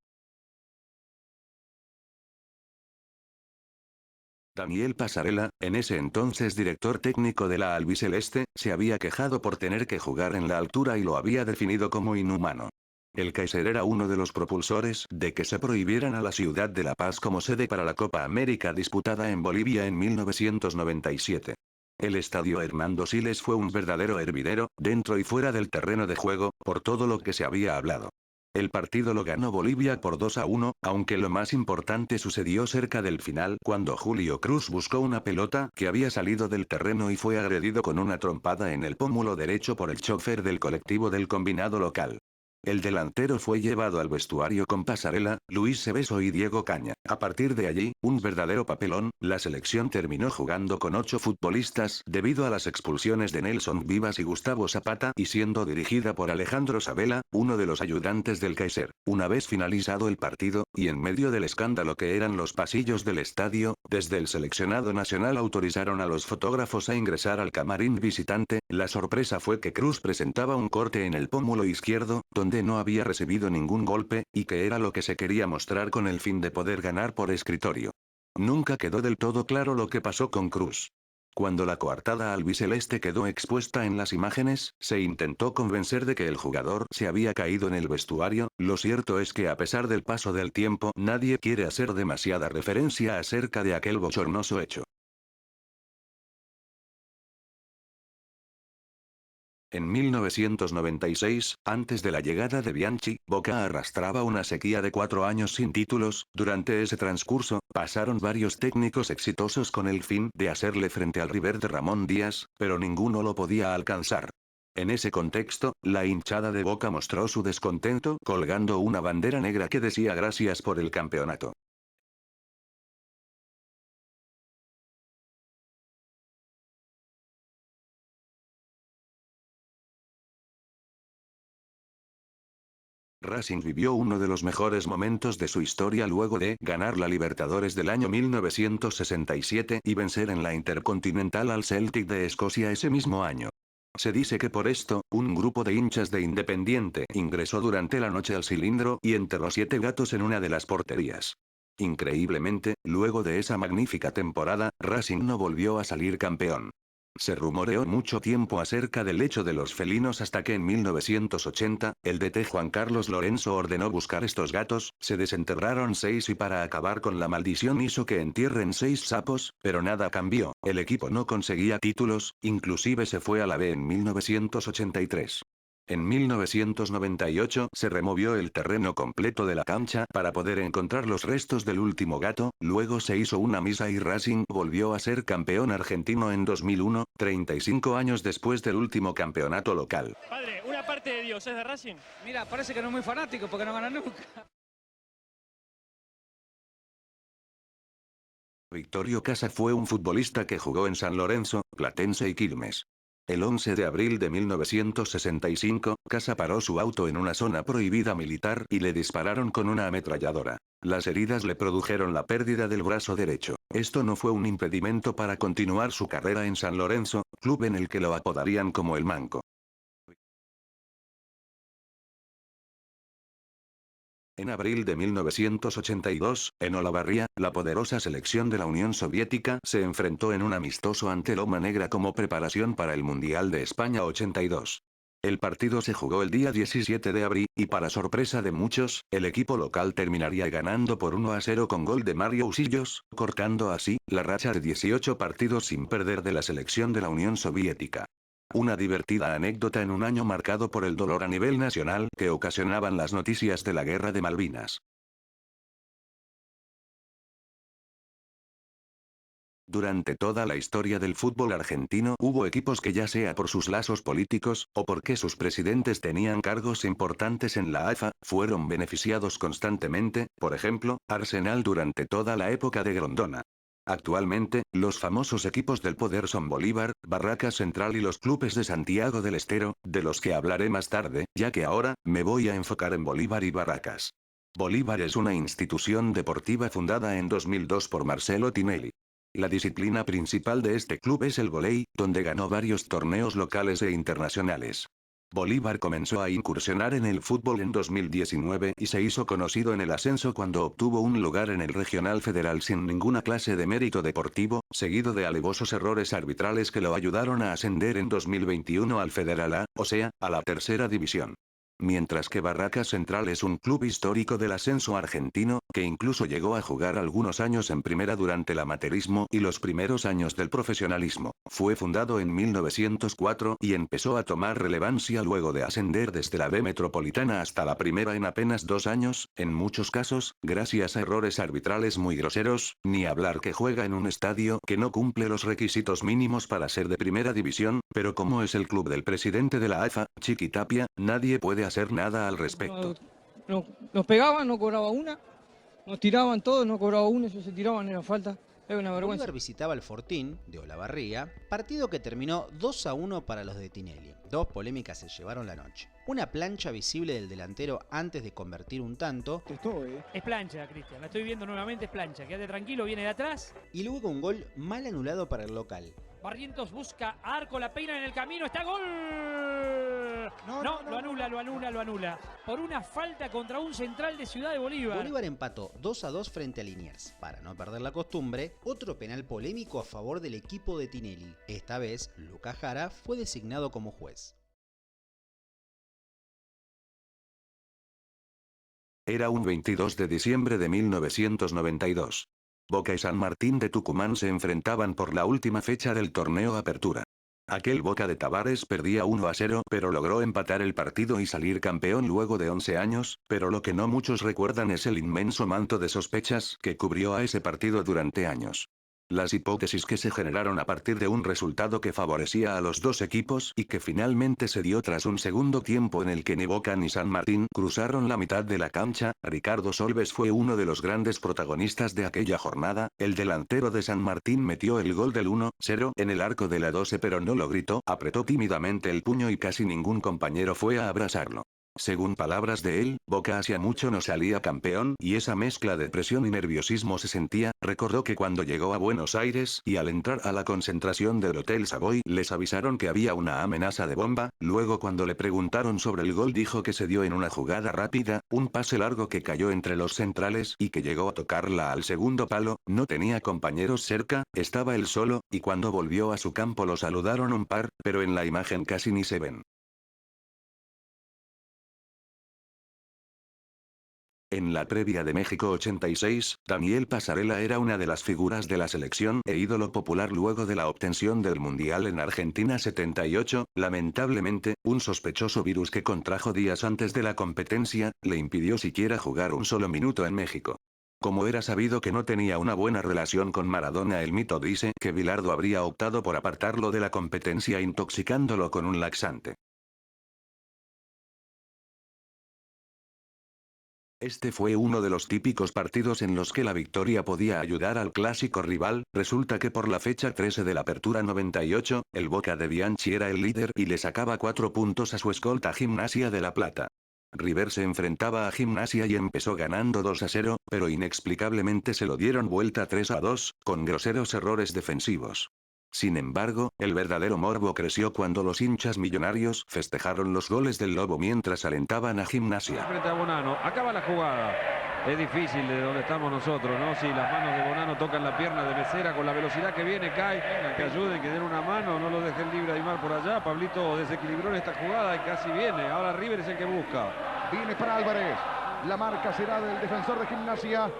S1: Daniel Passarella, en ese entonces director técnico de la albiceleste, se había quejado por tener que jugar en la altura y lo había definido como inhumano. El Kaiser era uno de los propulsores de que se prohibieran a la ciudad de La Paz como sede para la Copa América disputada en Bolivia en 1997. El estadio Hernando Siles fue un verdadero hervidero, dentro y fuera del terreno de juego, por todo lo que se había hablado. El partido lo ganó Bolivia por 2-1, aunque lo más importante sucedió cerca del final cuando Julio Cruz buscó una pelota que había salido del terreno y fue agredido con una trompada en el pómulo derecho por el chofer del colectivo del combinado local. El delantero fue llevado al vestuario con Passarella, Luis Cebeso y Diego Caña. A partir de allí, un verdadero papelón, la selección terminó jugando con 8 futbolistas debido a las expulsiones de Nelson Vivas y Gustavo Zapata y siendo dirigida por Alejandro Sabella, uno de los ayudantes del Kaiser. Una vez finalizado el partido, y en medio del escándalo que eran los pasillos del estadio, desde el seleccionado nacional autorizaron a los fotógrafos a ingresar al camarín visitante. La sorpresa fue que Cruz presentaba un corte en el pómulo izquierdo, donde no había recibido ningún golpe, y que era lo que se quería mostrar con el fin de poder ganar por escritorio. Nunca quedó del todo claro lo que pasó con Cruz. Cuando la coartada albiceleste quedó expuesta en las imágenes, se intentó convencer de que el jugador se había caído en el vestuario. Lo cierto es que a pesar del paso del tiempo, nadie quiere hacer demasiada referencia acerca de aquel bochornoso hecho. En 1996, antes de la llegada de Bianchi, Boca arrastraba una sequía de 4 años sin títulos. Durante ese transcurso, pasaron varios técnicos exitosos con el fin de hacerle frente al River de Ramón Díaz, pero ninguno lo podía alcanzar. En ese contexto, la hinchada de Boca mostró su descontento colgando una bandera negra que decía gracias por el campeonato. Racing vivió uno de los mejores momentos de su historia luego de ganar la Libertadores del año 1967 y vencer en la Intercontinental al Celtic de Escocia ese mismo año. Se dice que por esto, un grupo de hinchas de Independiente ingresó durante la noche al cilindro y enterró 7 gatos en una de las porterías. Increíblemente, luego de esa magnífica temporada, Racing no volvió a salir campeón. Se rumoreó mucho tiempo acerca del hecho de los felinos hasta que en 1980, el DT Juan Carlos Lorenzo ordenó buscar estos gatos, se desenterraron 6 y para acabar con la maldición hizo que entierren 6 sapos, pero nada cambió, el equipo no conseguía títulos, inclusive se fue a la B en 1983. En 1998 se removió el terreno completo de la cancha para poder encontrar los restos del último gato, luego se hizo una misa y Racing volvió a ser campeón argentino en 2001, 35 años después del último campeonato local.
S6: Padre, una parte de Dios es de Racing.
S3: Mira, parece que no es muy fanático porque no gana nunca.
S1: Victorio Casa fue un futbolista que jugó en San Lorenzo, Platense y Quilmes. El 11 de abril de 1965, Casa paró su auto en una zona prohibida militar y le dispararon con una ametralladora. Las heridas le produjeron la pérdida del brazo derecho. Esto no fue un impedimento para continuar su carrera en San Lorenzo, club en el que lo apodarían como el Manco. En abril de 1982, en Olavarría, la poderosa selección de la Unión Soviética se enfrentó en un amistoso ante Loma Negra como preparación para el Mundial de España 82. El partido se jugó el día 17 de abril, y para sorpresa de muchos, el equipo local terminaría ganando por 1-0 con gol de Mario Usillos, cortando así la racha de 18 partidos sin perder de la selección de la Unión Soviética. Una divertida anécdota en un año marcado por el dolor a nivel nacional que ocasionaban las noticias de la Guerra de Malvinas. Durante toda la historia del fútbol argentino hubo equipos que ya sea por sus lazos políticos, o porque sus presidentes tenían cargos importantes en la AFA, fueron beneficiados constantemente, por ejemplo, Arsenal durante toda la época de Grondona. Actualmente, los famosos equipos del poder son Bolívar, Barracas Central y los clubes de Santiago del Estero, de los que hablaré más tarde, ya que ahora, me voy a enfocar en Bolívar y Barracas. Bolívar es una institución deportiva fundada en 2002 por Marcelo Tinelli. La disciplina principal de este club es el vóley, donde ganó varios torneos locales e internacionales. Bolívar comenzó a incursionar en el fútbol en 2019 y se hizo conocido en el ascenso cuando obtuvo un lugar en el Regional Federal sin ninguna clase de mérito deportivo, seguido de alevosos errores arbitrales que lo ayudaron a ascender en 2021 al Federal A, o sea, a la tercera división. Mientras que Barracas Central es un club histórico del ascenso argentino, que incluso llegó a jugar algunos años en primera durante el amateurismo y los primeros años del profesionalismo. Fue fundado en 1904 y empezó a tomar relevancia luego de ascender desde la B Metropolitana hasta la primera en apenas 2 años, en muchos casos, gracias a errores arbitrales muy groseros, ni hablar que juega en un estadio que no cumple los requisitos mínimos para ser de primera división, pero como es el club del presidente de la AFA, Chiqui Tapia, nadie puede hacer nada al respecto.
S3: Nos pegaban, no cobraba una, nos tiraban todos, no cobraba una, ellos se tiraban, era falta, era una vergüenza.
S7: Bolívar visitaba el Fortín, de Olavarría, partido que terminó 2-1 para los de Tinelli. 2 polémicas se llevaron la noche. Una plancha visible del delantero antes de convertir un tanto.
S6: Es plancha, Cristian, la estoy viendo nuevamente, es plancha, quédate tranquilo, viene de atrás.
S7: Y luego un gol mal anulado para el local.
S6: Barrientos busca a Arco, la peina en el camino, está gol. No, lo anula. Por una falta contra un central de Ciudad de Bolívar.
S7: Bolívar empató 2-2 frente a Liniers. Para no perder la costumbre, otro penal polémico a favor del equipo de Tinelli. Esta vez, Lucas Jara fue designado como juez.
S1: Era un 22 de diciembre de 1992. Boca y San Martín de Tucumán se enfrentaban por la última fecha del torneo Apertura. Aquel Boca de Tavares perdía 1-0, pero logró empatar el partido y salir campeón luego de 11 años, pero lo que no muchos recuerdan es el inmenso manto de sospechas que cubrió a ese partido durante años. Las hipótesis que se generaron a partir de un resultado que favorecía a los dos equipos y que finalmente se dio tras un segundo tiempo en el que ni Boca ni San Martín cruzaron la mitad de la cancha. Ricardo Solves fue uno de los grandes protagonistas de aquella jornada. El delantero de San Martín metió el gol del 1-0 en el arco de la 12, pero no lo gritó, apretó tímidamente el puño y casi ningún compañero fue a abrazarlo. Según palabras de él, Boca hacía mucho no salía campeón y esa mezcla de presión y nerviosismo se sentía. Recordó que cuando llegó a Buenos Aires y al entrar a la concentración del Hotel Savoy les avisaron que había una amenaza de bomba. Luego cuando le preguntaron sobre el gol dijo que se dio en una jugada rápida, un pase largo que cayó entre los centrales y que llegó a tocarla al segundo palo. No tenía compañeros cerca, estaba él solo, y cuando volvió a su campo lo saludaron un par, pero en la imagen casi ni se ven. En la previa de México 86, Daniel Pasarela era una de las figuras de la selección e ídolo popular luego de la obtención del Mundial en Argentina 78. Lamentablemente, un sospechoso virus que contrajo días antes de la competencia, le impidió siquiera jugar un solo minuto en México. Como era sabido que no tenía una buena relación con Maradona, el mito dice que Bilardo habría optado por apartarlo de la competencia intoxicándolo con un laxante. Este fue uno de los típicos partidos en los que la victoria podía ayudar al clásico rival. Resulta que por la fecha 13 de la Apertura 98, el Boca de Bianchi era el líder y le sacaba 4 puntos a su escolta Gimnasia de La Plata. River se enfrentaba a Gimnasia y empezó ganando 2-0, pero inexplicablemente se lo dieron vuelta 3-2, con groseros errores defensivos. Sin embargo, el verdadero morbo creció cuando los hinchas millonarios festejaron los goles del Lobo mientras alentaban a Gimnasia.
S4: Frente a Bonano, acaba la jugada. Es difícil de donde estamos nosotros, ¿no? Si las manos de Bonano tocan la pierna de Mesera con la velocidad que viene, cae, que ayuden, que den una mano, no lo dejen libre a Aymar por allá. Pablito desequilibró en esta jugada y casi viene. Ahora River es el que busca.
S9: Viene para Álvarez. La marca será del defensor de Gimnasia.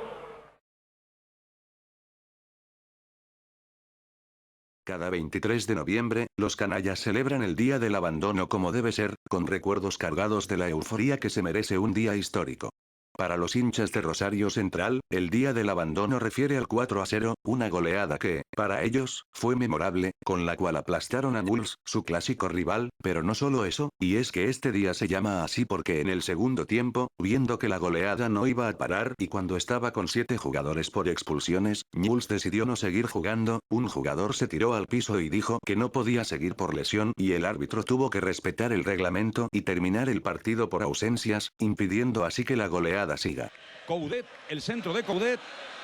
S1: Cada 23 de noviembre, los canallas celebran el Día del Abandono como debe ser, con recuerdos cargados de la euforía que se merece un día histórico. Para los hinchas de Rosario Central, el Día del Abandono refiere al 4-0, una goleada que, para ellos, fue memorable, con la cual aplastaron a Newell's, su clásico rival, pero no solo eso, y es que este día se llama así porque en el segundo tiempo, viendo que la goleada no iba a parar y cuando estaba con 7 jugadores por expulsiones, Newell's decidió no seguir jugando, un jugador se tiró al piso y dijo que no podía seguir por lesión y el árbitro tuvo que respetar el reglamento y terminar el partido por ausencias, impidiendo así que la goleada siga.
S8: Coudet, el centro de Coudet.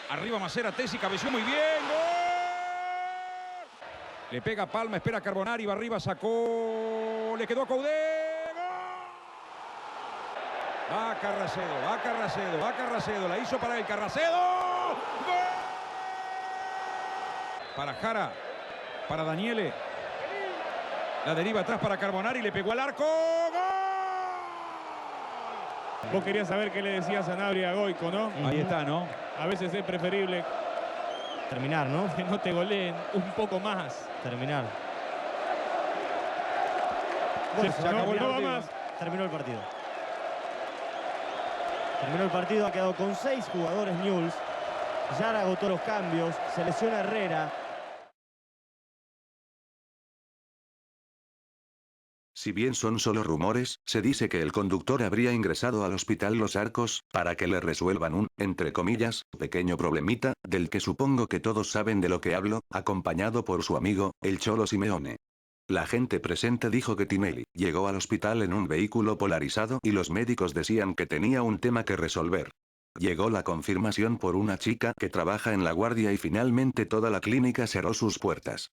S8: Arriba Macera, Tesi, cabeció muy bien. ¡Gol! Le pega Palma, espera Carbonari, va arriba, sacó. Le quedó a Coudet. ¡Gol! Va Carracedo, va Carracedo, va Carracedo. La hizo para el Carracedo. ¡Gol! Para Jara, para Daniele. La deriva atrás para Carbonari, le pegó al arco. ¡Gol!
S10: Vos querías saber qué le decía Sanabria a Goico, ¿no?
S8: Ahí está, ¿no?
S10: A veces es preferible terminar, ¿no? Que no te goleen un poco más.
S12: Terminar.
S10: Se acabó el partido. Más.
S12: Terminó el partido. Terminó el partido, ha quedado con 6 jugadores Newell's. Ya agotó los cambios, se lesiona Herrera.
S1: Si bien son solo rumores, se dice que el conductor habría ingresado al hospital Los Arcos, para que le resuelvan un, entre comillas, pequeño problemita, del que supongo que todos saben de lo que hablo, acompañado por su amigo, el Cholo Simeone. La gente presente dijo que Tinelli llegó al hospital en un vehículo polarizado y los médicos decían que tenía un tema que resolver. Llegó la confirmación por una chica que trabaja en la guardia y finalmente toda la clínica cerró sus puertas.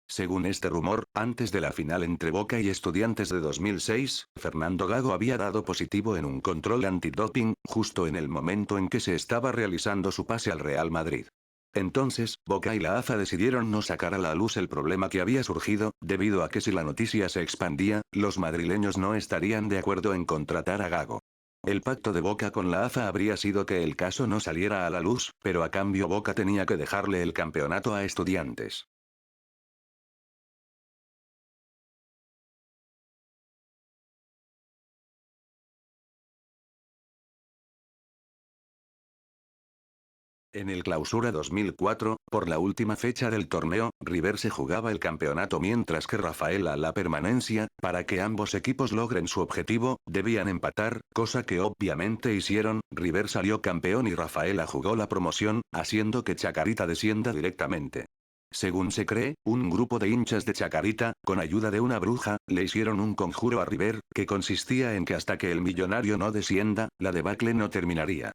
S1: Según este rumor, antes de la final entre Boca y Estudiantes de 2006, Fernando Gago había dado positivo en un control antidoping, justo en el momento en que se estaba realizando su pase al Real Madrid. Entonces, Boca y la AFA decidieron no sacar a la luz el problema que había surgido, debido a que si la noticia se expandía, los madrileños no estarían de acuerdo en contratar a Gago. El pacto de Boca con la AFA habría sido que el caso no saliera a la luz, pero a cambio Boca tenía que dejarle el campeonato a Estudiantes. En el Clausura 2004, por la última fecha del torneo, River se jugaba el campeonato mientras que Rafaela la permanencia. Para que ambos equipos logren su objetivo, debían empatar, cosa que obviamente hicieron. River salió campeón y Rafaela jugó la promoción, haciendo que Chacarita descienda directamente. Según se cree, un grupo de hinchas de Chacarita, con ayuda de una bruja, le hicieron un conjuro a River, que consistía en que hasta que el Millonario no descienda, la debacle no terminaría.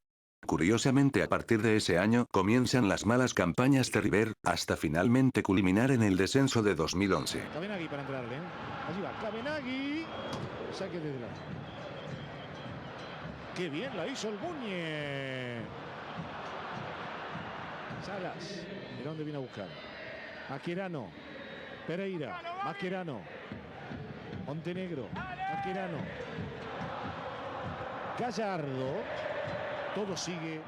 S1: Curiosamente, a partir de ese año comienzan las malas campañas de River, hasta finalmente culminar en el descenso de 2011.
S2: Cabenagui para entrarle, ¿eh? Allí va, Cabenagui. Saque de delante. Qué bien la hizo el Buñe. Salas. ¿De dónde viene a buscar? Mascherano. Pereira. Mascherano.
S12: Montenegro, Mascherano, Gallardo, todo sigue.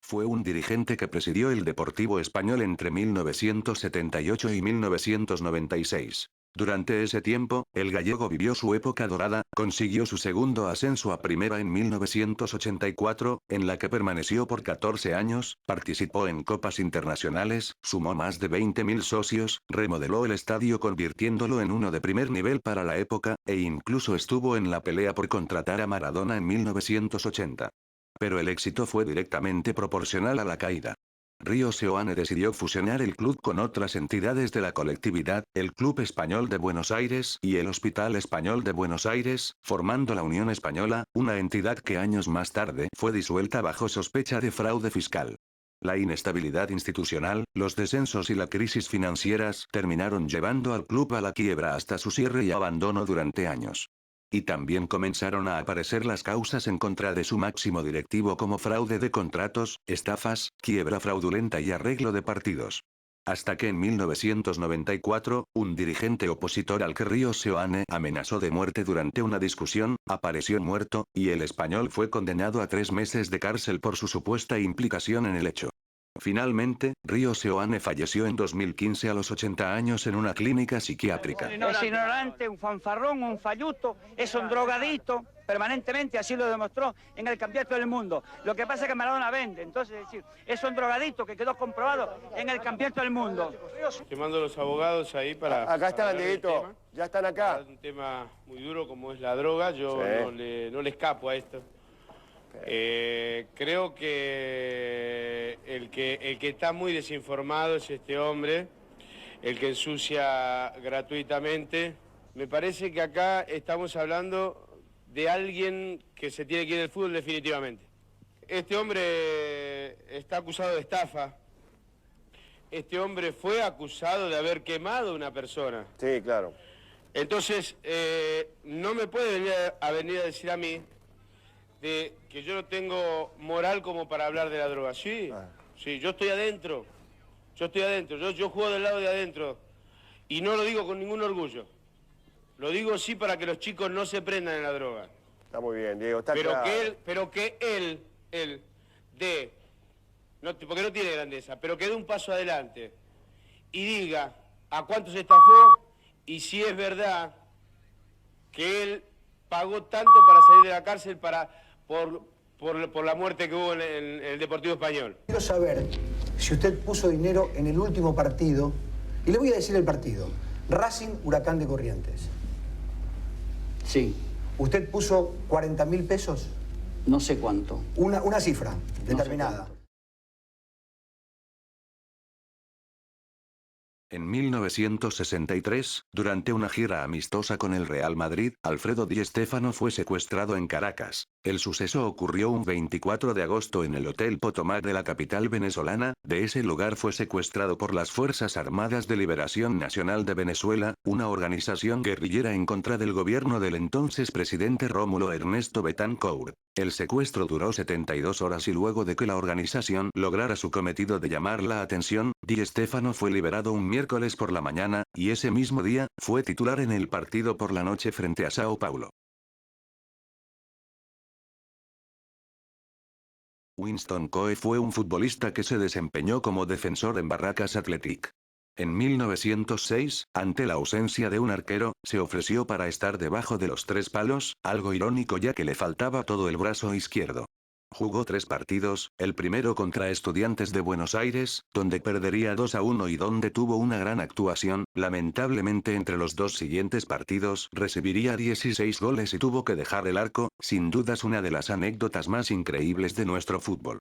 S1: Fue un dirigente que presidió el Deportivo Español entre 1978 y 1996. Durante ese tiempo, el gallego vivió su época dorada, consiguió su segundo ascenso a primera en 1984, en la que permaneció por 14 años, participó en copas internacionales, sumó más de 20.000 socios, remodeló el estadio convirtiéndolo en uno de primer nivel para la época, e incluso estuvo en la pelea por contratar a Maradona en 1980. Pero el éxito fue directamente proporcional a la caída. Río Seoane decidió fusionar el club con otras entidades de la colectividad, el Club Español de Buenos Aires y el Hospital Español de Buenos Aires, formando la Unión Española, una entidad que años más tarde fue disuelta bajo sospecha de fraude fiscal. La inestabilidad institucional, los descensos y la crisis financieras terminaron llevando al club a la quiebra hasta su cierre y abandono durante años. Y también comenzaron a aparecer las causas en contra de su máximo directivo como fraude de contratos, estafas, quiebra fraudulenta y arreglo de partidos. Hasta que en 1994, un dirigente opositor al que Río Seoane amenazó de muerte durante una discusión, apareció muerto, y el español fue condenado a 3 meses de cárcel por su supuesta implicación en el hecho. Finalmente, Río Seoane falleció en 2015 a los 80 años en una clínica psiquiátrica.
S11: Es ignorante, un fanfarrón, un falluto, es un drogadito, permanentemente, así lo demostró en el campeonato del mundo. Lo que pasa es que Maradona vende, entonces es decir, es un drogadito que quedó comprobado en el campeonato del mundo.
S13: Te mando a los abogados ahí para...
S14: Acá están, Dieguito, ya están acá.
S13: Un tema muy duro como es la droga, yo no le escapo a esto. Creo que el que está muy desinformado es este hombre, el que ensucia gratuitamente. Me parece que acá estamos hablando de alguien que se tiene que ir del fútbol definitivamente. Este hombre está acusado de estafa. Este hombre fue acusado de haber quemado a una persona.
S14: Sí, claro.
S13: Entonces, no me puede venir a decir a mí de que yo no tengo moral como para hablar de la droga. Sí, sí, yo estoy adentro. Yo juego del lado de adentro. Y no lo digo con ningún orgullo. Lo digo sí para que los chicos no se prendan en la droga.
S14: Está muy bien, Diego, está
S13: pero
S14: claro.
S13: Que él dé, porque no tiene grandeza, pero que dé un paso adelante y diga a cuántos estafó y si es verdad que él pagó tanto para salir de la cárcel por la muerte que hubo en el Deportivo Español.
S17: Quiero saber si usted puso dinero en el último partido, y le voy a decir el partido, Racing Huracán de Corrientes.
S11: Sí.
S17: ¿Usted puso 40.000 pesos?
S11: No sé cuánto.
S17: Una cifra determinada.
S1: En 1963, durante una gira amistosa con el Real Madrid, Alfredo Di Stéfano fue secuestrado en Caracas. El suceso ocurrió un 24 de agosto en el Hotel Potomac de la capital venezolana. De ese lugar fue secuestrado por las Fuerzas Armadas de Liberación Nacional de Venezuela, una organización guerrillera en contra del gobierno del entonces presidente Rómulo Ernesto Betancourt. El secuestro duró 72 horas y luego de que la organización lograra su cometido de llamar la atención, Di Stéfano fue liberado un miércoles por la mañana, y ese mismo día, fue titular en el partido por la noche frente a Sao Paulo. Winston Coe fue un futbolista que se desempeñó como defensor en Barracas Athletic. En 1906, ante la ausencia de un arquero, se ofreció para estar debajo de los 3 palos, algo irónico ya que le faltaba todo el brazo izquierdo. Jugó 3 partidos, el primero contra Estudiantes de Buenos Aires, donde perdería 2-1 y donde tuvo una gran actuación. Lamentablemente entre los 2 siguientes partidos recibiría 16 goles y tuvo que dejar el arco, sin dudas una de las anécdotas más increíbles de nuestro fútbol.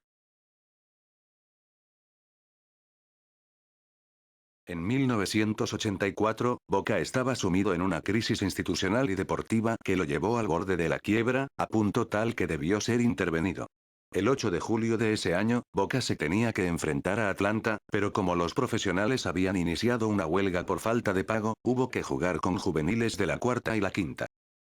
S1: En 1984, Boca estaba sumido en una crisis institucional y deportiva que lo llevó al borde de la quiebra, a punto tal que debió ser intervenido. El 8 de julio de ese año, Boca se tenía que enfrentar a Atlanta, pero como los profesionales habían iniciado una huelga por falta de pago, hubo que jugar con juveniles de la 4ª y la 5ª.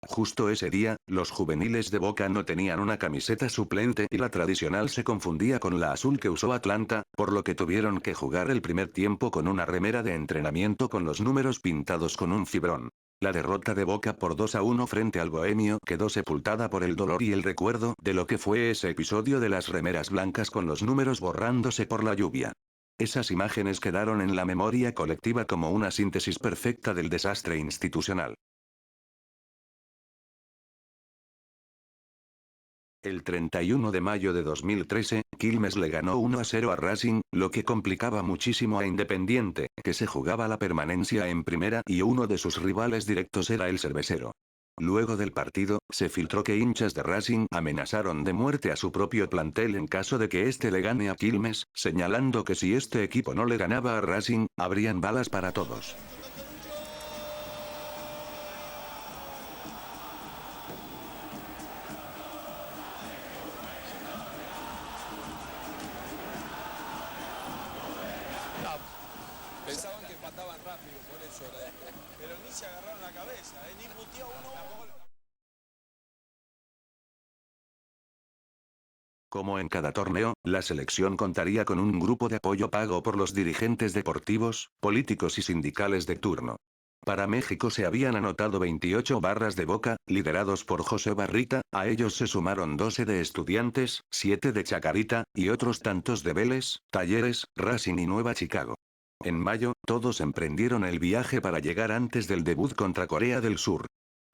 S1: Justo ese día, los juveniles de Boca no tenían una camiseta suplente y la tradicional se confundía con la azul que usó Atlanta, por lo que tuvieron que jugar el primer tiempo con una remera de entrenamiento con los números pintados con un fibrón. La derrota de Boca por 2-1 frente al Bohemio quedó sepultada por el dolor y el recuerdo de lo que fue ese episodio de las remeras blancas con los números borrándose por la lluvia. Esas imágenes quedaron en la memoria colectiva como una síntesis perfecta del desastre institucional. El 31 de mayo de 2013, Quilmes le ganó 1-0 a Racing, lo que complicaba muchísimo a Independiente, que se jugaba la permanencia en primera y uno de sus rivales directos era el Cervecero. Luego del partido, se filtró que hinchas de Racing amenazaron de muerte a su propio plantel en caso de que este le gane a Quilmes, señalando que si este equipo no le ganaba a Racing, habrían balas para todos.
S15: Pensaban que empataban rápido, por eso era esto. Pero ni se agarraron la cabeza, ni puteó uno.
S1: Como en cada torneo, la selección contaría con un grupo de apoyo pago por los dirigentes deportivos, políticos y sindicales de turno. Para México se habían anotado 28 barras de Boca, liderados por José Barrita, a ellos se sumaron 12 de Estudiantes, 7 de Chacarita, y otros tantos de Vélez, Talleres, Racing y Nueva Chicago. En mayo, todos emprendieron el viaje para llegar antes del debut contra Corea del Sur.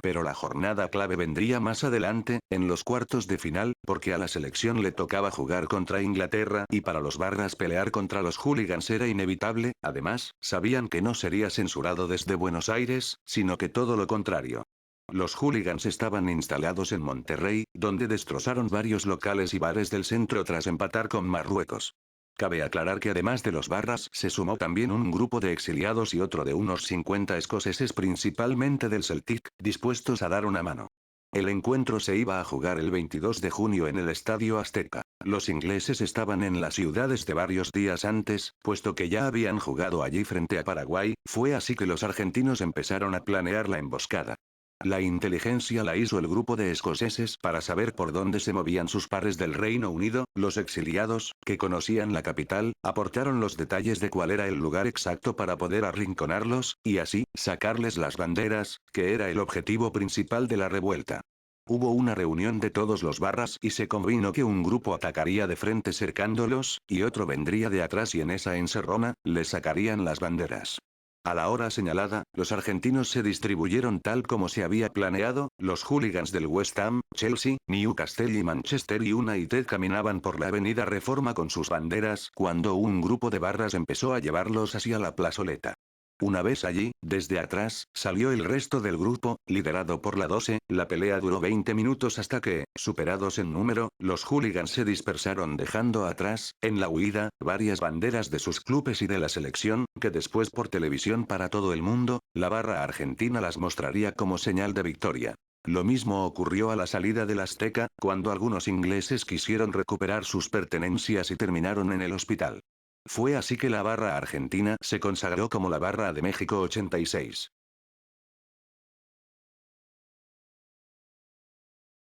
S1: Pero la jornada clave vendría más adelante, en los cuartos de final, porque a la selección le tocaba jugar contra Inglaterra y para los barras pelear contra los hooligans era inevitable, además, sabían que no sería censurado desde Buenos Aires, sino que todo lo contrario. Los hooligans estaban instalados en Monterrey, donde destrozaron varios locales y bares del centro tras empatar con Marruecos. Cabe aclarar que además de los barras se sumó también un grupo de exiliados y otro de unos 50 escoceses principalmente del Celtic, dispuestos a dar una mano. El encuentro se iba a jugar el 22 de junio en el Estadio Azteca. Los ingleses estaban en las ciudades de varios días antes, puesto que ya habían jugado allí frente a Paraguay, fue así que los argentinos empezaron a planear la emboscada. La inteligencia la hizo el grupo de escoceses para saber por dónde se movían sus pares del Reino Unido, los exiliados, que conocían la capital, aportaron los detalles de cuál era el lugar exacto para poder arrinconarlos, y así, sacarles las banderas, que era el objetivo principal de la revuelta. Hubo una reunión de todos los barras y se convino que un grupo atacaría de frente cercándolos, y otro vendría de atrás y en esa encerrona, les sacarían las banderas. A la hora señalada, los argentinos se distribuyeron tal como se había planeado, los hooligans del West Ham, Chelsea, Newcastle y Manchester United caminaban por la avenida Reforma con sus banderas cuando un grupo de barras empezó a llevarlos hacia la plazoleta. Una vez allí, desde atrás, salió el resto del grupo, liderado por la 12, la pelea duró 20 minutos hasta que, superados en número, los hooligans se dispersaron dejando atrás, en la huida, varias banderas de sus clubes y de la selección, que después por televisión para todo el mundo, la barra argentina las mostraría como señal de victoria. Lo mismo ocurrió a la salida del Azteca, cuando algunos ingleses quisieron recuperar sus pertenencias y terminaron en el hospital. Fue así que la barra argentina se consagró como la barra de México 86.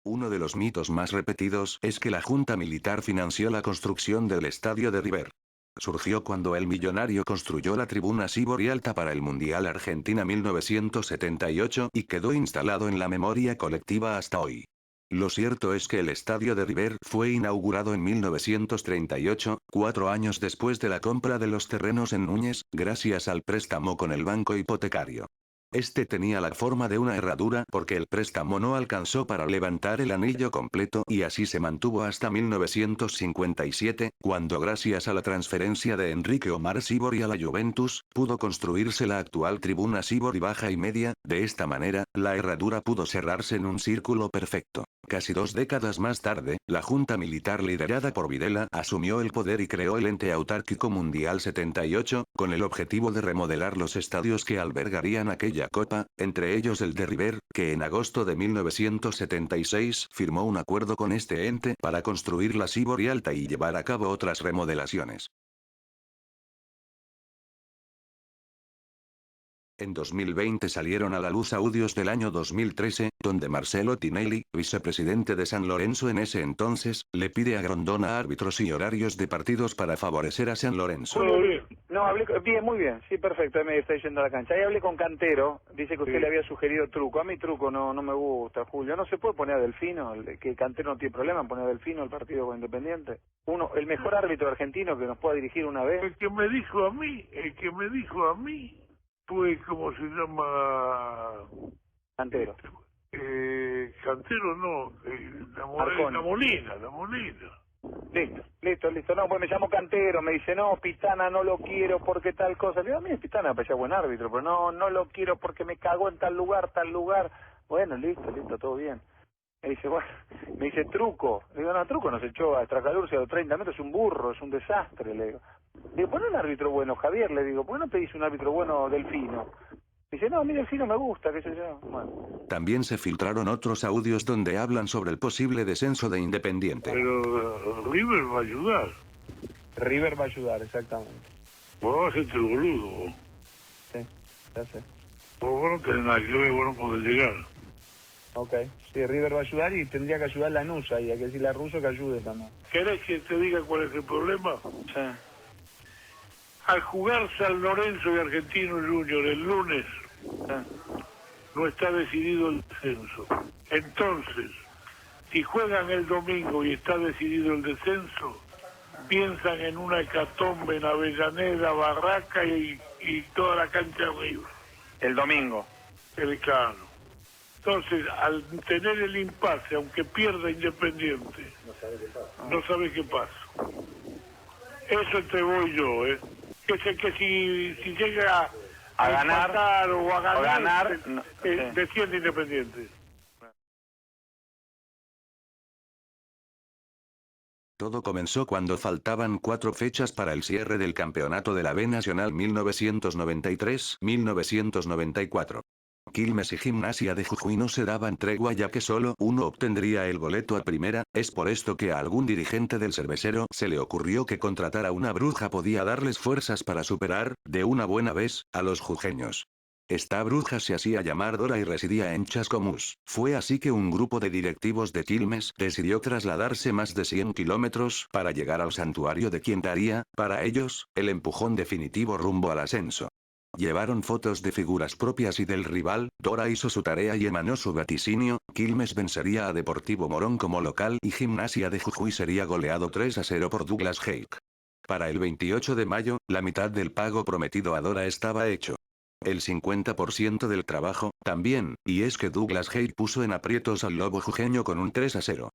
S1: Uno de los mitos más repetidos es que la Junta Militar financió la construcción del estadio de River. Surgió cuando el millonario construyó la tribuna Sibori Alta para el Mundial Argentina 1978 y quedó instalado en la memoria colectiva hasta hoy. Lo cierto es que el estadio de River fue inaugurado en 1938, 4 años después de la compra de los terrenos en Núñez, gracias al préstamo con el banco hipotecario. Este tenía la forma de una herradura porque el préstamo no alcanzó para levantar el anillo completo y así se mantuvo hasta 1957, cuando gracias a la transferencia de Enrique Omar Sibori a la Juventus, pudo construirse la actual tribuna Sibori baja y media. De esta manera, la herradura pudo cerrarse en un círculo perfecto. Casi 2 décadas más tarde, la Junta Militar liderada por Videla asumió el poder y creó el ente autárquico Mundial 78, con el objetivo de remodelar los estadios que albergarían aquella copa, entre ellos el de River, que en agosto de 1976 firmó un acuerdo con este ente para construir la Sibori Alta y llevar a cabo otras remodelaciones. En 2020 salieron a la luz audios del año 2013, donde Marcelo Tinelli, vicepresidente de San Lorenzo en ese entonces, le pide a Grondona árbitros y horarios de partidos para favorecer a San Lorenzo.
S18: No, hablé bien, muy bien, sí, perfecto, ahí me está yendo a la cancha. Ahí hablé con Cantero, dice que usted le había sugerido Truco. A mí Truco no me gusta, Julio. ¿No se puede poner a Delfino? Que Cantero no tiene problema en poner a Delfino al partido con Independiente. El mejor árbitro argentino que nos pueda dirigir una vez.
S19: El que me dijo a mí, fue, ¿cómo se llama?
S18: Cantero. Cantero no, la Molina. Listo. No, pues me llamo Cantero, me dice, no, Pitana no lo quiero porque tal cosa. Le digo, a mí Pitana me parecía buen árbitro, pero no lo quiero porque me cagó en tal lugar. Bueno, listo, todo bien. Me dice, Truco. Le digo, no, Truco nos echó a Tracalurce a los 30 metros, es un burro, es un desastre, le digo. Le digo, pon un árbitro bueno, Javier, le digo, ¿por qué no pedís un árbitro bueno, Delfino? Dice, no, a mí Delfino me gusta, qué sé yo. Bueno.
S1: También se filtraron otros audios donde hablan sobre el posible descenso de Independiente.
S19: Pero River va a ayudar.
S18: River va a ayudar, exactamente.
S19: Vos vas a ser el boludo.
S18: Sí, ya sé.
S19: Vos no tenés nada que ver, vos no podés llegar.
S18: Ok, sí, River va a ayudar y tendría que ayudar Lanús ahí, hay que decirle a Russo que ayude también.
S19: ¿Querés que te diga cuál es el problema?
S18: Sí.
S19: Al jugar San Lorenzo y Argentino Junior el lunes, no está decidido el descenso. Entonces, si juegan el domingo y está decidido el descenso, piensan en una hecatombe en Avellaneda, Barraca y toda la cancha arriba.
S18: El domingo.
S19: Claro. Entonces, al tener el impasse, aunque pierda Independiente, no sabe qué pasa. Eso te voy yo, que si llega a ganar o a ganar, desciende Independiente.
S1: Todo comenzó cuando faltaban 4 fechas para el cierre del campeonato de la B Nacional 1993-1994. Quilmes y Gimnasia de Jujuy no se daban tregua ya que solo uno obtendría el boleto a primera, es por esto que a algún dirigente del cervecero se le ocurrió que contratar a una bruja podía darles fuerzas para superar, de una buena vez, a los jujeños. Esta bruja se hacía llamar Dora y residía en Chascomús. Fue así que un grupo de directivos de Quilmes decidió trasladarse más de 100 kilómetros para llegar al santuario de quien daría, para ellos, el empujón definitivo rumbo al ascenso. Llevaron fotos de figuras propias y del rival, Dora hizo su tarea y emanó su vaticinio, Quilmes vencería a Deportivo Morón como local y Gimnasia de Jujuy sería goleado 3-0 por Douglas Haig. Para el 28 de mayo, la mitad del pago prometido a Dora estaba hecho. El 50% del trabajo, también, y es que Douglas Haig puso en aprietos al lobo jujeño con un 3-0.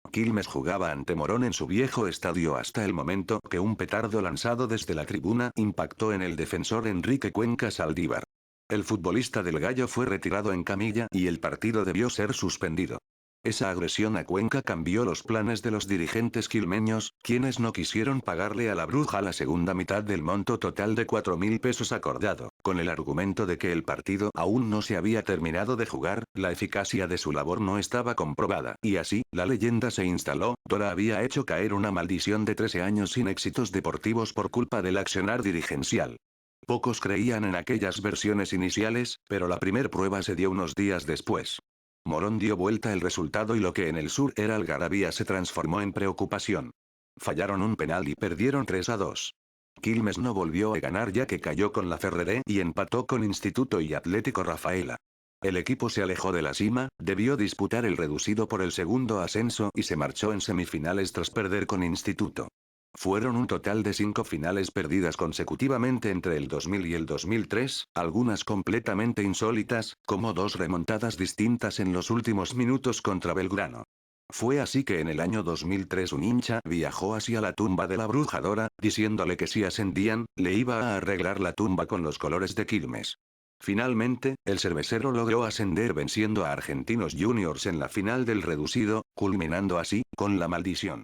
S1: Quilmes jugaba ante Morón en su viejo estadio hasta el momento que un petardo lanzado desde la tribuna impactó en el defensor Enrique Cuenca Saldívar. El futbolista del Gallo fue retirado en camilla y el partido debió ser suspendido. Esa agresión a Cuenca cambió los planes de los dirigentes quilmeños, quienes no quisieron pagarle a la bruja la segunda mitad del monto total de 4.000 pesos acordado, con el argumento de que el partido aún no se había terminado de jugar, la eficacia de su labor no estaba comprobada, y así, la leyenda se instaló, Dora había hecho caer una maldición de 13 años sin éxitos deportivos por culpa del accionar dirigencial. Pocos creían en aquellas versiones iniciales, pero la primer prueba se dio unos días después. Morón dio vuelta el resultado y lo que en el sur era algarabía se transformó en preocupación. Fallaron un penal y perdieron 3-2. Quilmes no volvió a ganar ya que cayó con la Ferreré y empató con Instituto y Atlético Rafaela. El equipo se alejó de la cima, debió disputar el reducido por el segundo ascenso y se marchó en semifinales tras perder con Instituto. Fueron un total de 5 finales perdidas consecutivamente entre el 2000 y el 2003, algunas completamente insólitas, como 2 remontadas distintas en los últimos minutos contra Belgrano. Fue así que en el año 2003 un hincha viajó hacia la tumba de la bruja Dora, diciéndole que si ascendían, le iba a arreglar la tumba con los colores de Quilmes. Finalmente, el cervecero logró ascender venciendo a Argentinos Juniors en la final del reducido, culminando así, con la maldición.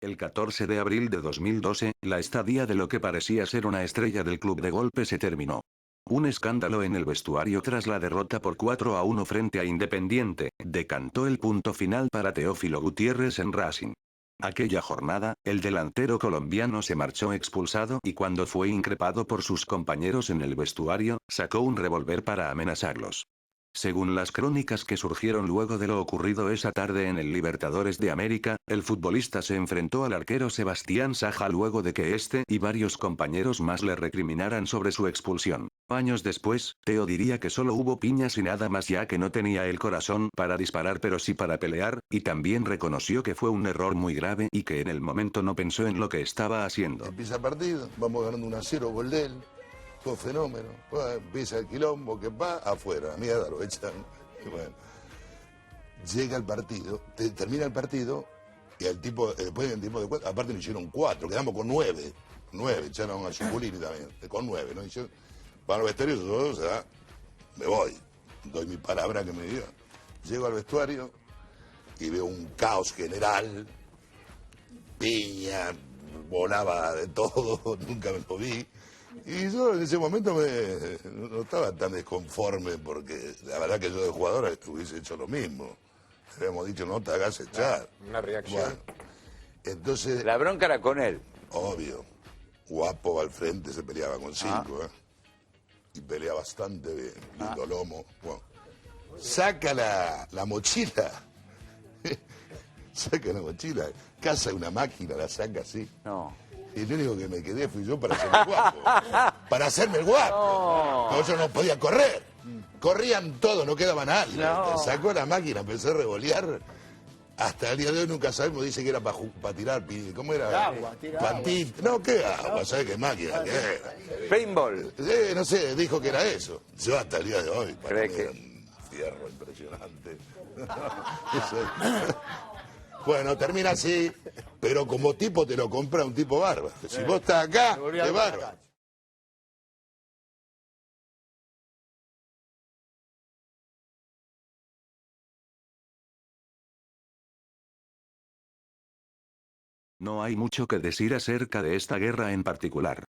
S1: El 14 de abril de 2012, la estadía de lo que parecía ser una estrella del club de golpe se terminó. Un escándalo en el vestuario tras la derrota por 4-1 frente a Independiente, decantó el punto final para Teófilo Gutiérrez en Racing. Aquella jornada, el delantero colombiano se marchó expulsado y cuando fue increpado por sus compañeros en el vestuario, sacó un revólver para amenazarlos. Según las crónicas que surgieron luego de lo ocurrido esa tarde en el Libertadores de América, el futbolista se enfrentó al arquero Sebastián Saja luego de que este y varios compañeros más le recriminaran sobre su expulsión. Años después, Teo diría que solo hubo piñas y nada más, ya que no tenía el corazón para disparar pero sí para pelear, y también reconoció que fue un error muy grave y que en el momento no pensó en lo que estaba haciendo.
S16: Empieza el partido, vamos ganando 1-0, gol de él. Fue fenómeno. Bueno, empieza el quilombo, que va afuera, mierda, lo echan. Y bueno, llega el partido, termina el partido, y el tipo, después del tiempo de 4, aparte nos hicieron 4, quedamos con 9. 9, echaron a Chuculini también, con 9, ¿no? Hicieron, para los vestuarios, o sea, me voy, doy mi palabra que me dio. Llego al vestuario y veo un caos general, piña, volaba de todo, nunca me lo vi. Y yo en ese momento no estaba tan desconforme porque la verdad que yo de jugador hubiese hecho lo mismo. Le habíamos dicho, no te hagas echar.
S21: Una reacción.
S16: Bueno, entonces...
S21: La bronca era con él.
S16: Obvio. Guapo al frente, se peleaba con 5, y pelea bastante bien. Lindo lomo. Bueno, saca la mochila. Saca la mochila. Caza una máquina, la saca así.
S21: No.
S16: Y el único que me quedé fui yo para hacerme el guapo. Para hacerme el guapo. No. Yo no podía correr. Corrían todos, no quedaba nadie. No. Sacó la máquina, empecé a revolear. Hasta el día de hoy nunca sabemos, dice que era para tirar, ¿cómo era?
S21: Agua,
S16: Pantita. No, ¿qué agua? ¿Sabes qué máquina? ¿Qué era?
S21: Paintball.
S16: No sé, dijo que era eso. Yo hasta el día de hoy, para mí
S21: que...
S16: era un fierro impresionante. Bueno, termina así, pero como tipo te lo compra un tipo bárbaro. Si vos estás acá, es bárbaro.
S1: No hay mucho que decir acerca de esta guerra en particular.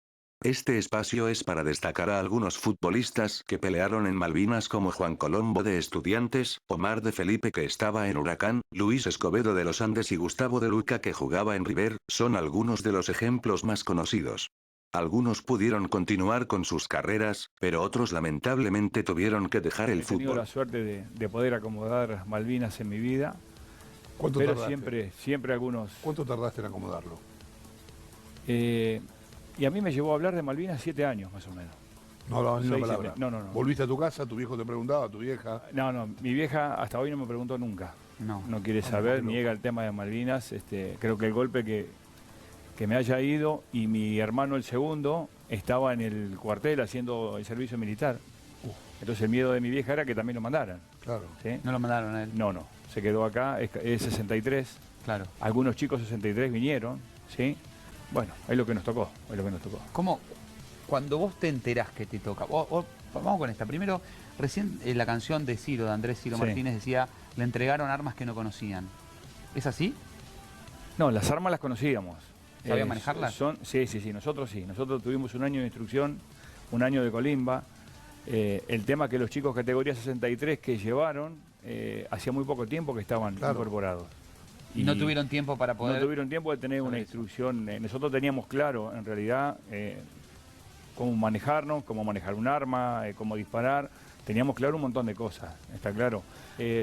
S1: Este espacio es para destacar a algunos futbolistas que pelearon en Malvinas como Juan Colombo de Estudiantes, Omar de Felipe que estaba en Huracán, Luis Escobedo de los Andes y Gustavo de Luca que jugaba en River, son algunos de los ejemplos más conocidos. Algunos pudieron continuar con sus carreras, pero otros lamentablemente tuvieron que dejar el fútbol.
S22: He tenido la suerte de poder acomodar Malvinas en mi vida.
S24: ¿Cuánto
S22: pero
S24: tardaste?
S22: siempre algunos...
S24: ¿Cuánto tardaste en acomodarlo?
S22: Y a mí me llevó a hablar de Malvinas 7 años, más o menos.
S24: No hablabas ni una palabra.
S22: No.
S24: ¿Volviste a tu casa? ¿Tu viejo te preguntaba? ¿Tu vieja?
S22: No, mi vieja hasta hoy no me preguntó nunca. No quiere saber, niega el tema de Malvinas. Creo que el golpe que me haya ido y mi hermano el segundo estaba en el cuartel haciendo el servicio militar. Entonces el miedo de mi vieja era que también lo mandaran.
S24: Claro.
S22: ¿Sí?
S23: ¿No lo mandaron a él?
S22: No, se quedó acá, es 63.
S23: Claro.
S22: Algunos chicos 63 vinieron, ¿sí? Bueno, es lo que nos tocó,
S23: ¿Cómo? Cuando vos te enterás que te toca, vamos con esta. Primero, recién la canción de Ciro, de Andrés Ciro Martínez, decía, le entregaron armas que no conocían. ¿Es así?
S22: No, las armas las conocíamos.
S23: ¿Sabían manejarlas?
S22: Sí, nosotros sí. Nosotros tuvimos un año de instrucción, un año de colimba. El tema que los chicos categoría 63 que llevaron, hacía muy poco tiempo que estaban incorporados.
S23: Y no tuvieron tiempo para poder...
S22: No tuvieron tiempo de tener una instrucción. Nosotros teníamos claro, en realidad, cómo manejarnos, cómo manejar un arma, cómo disparar. Teníamos claro un montón de cosas, está claro.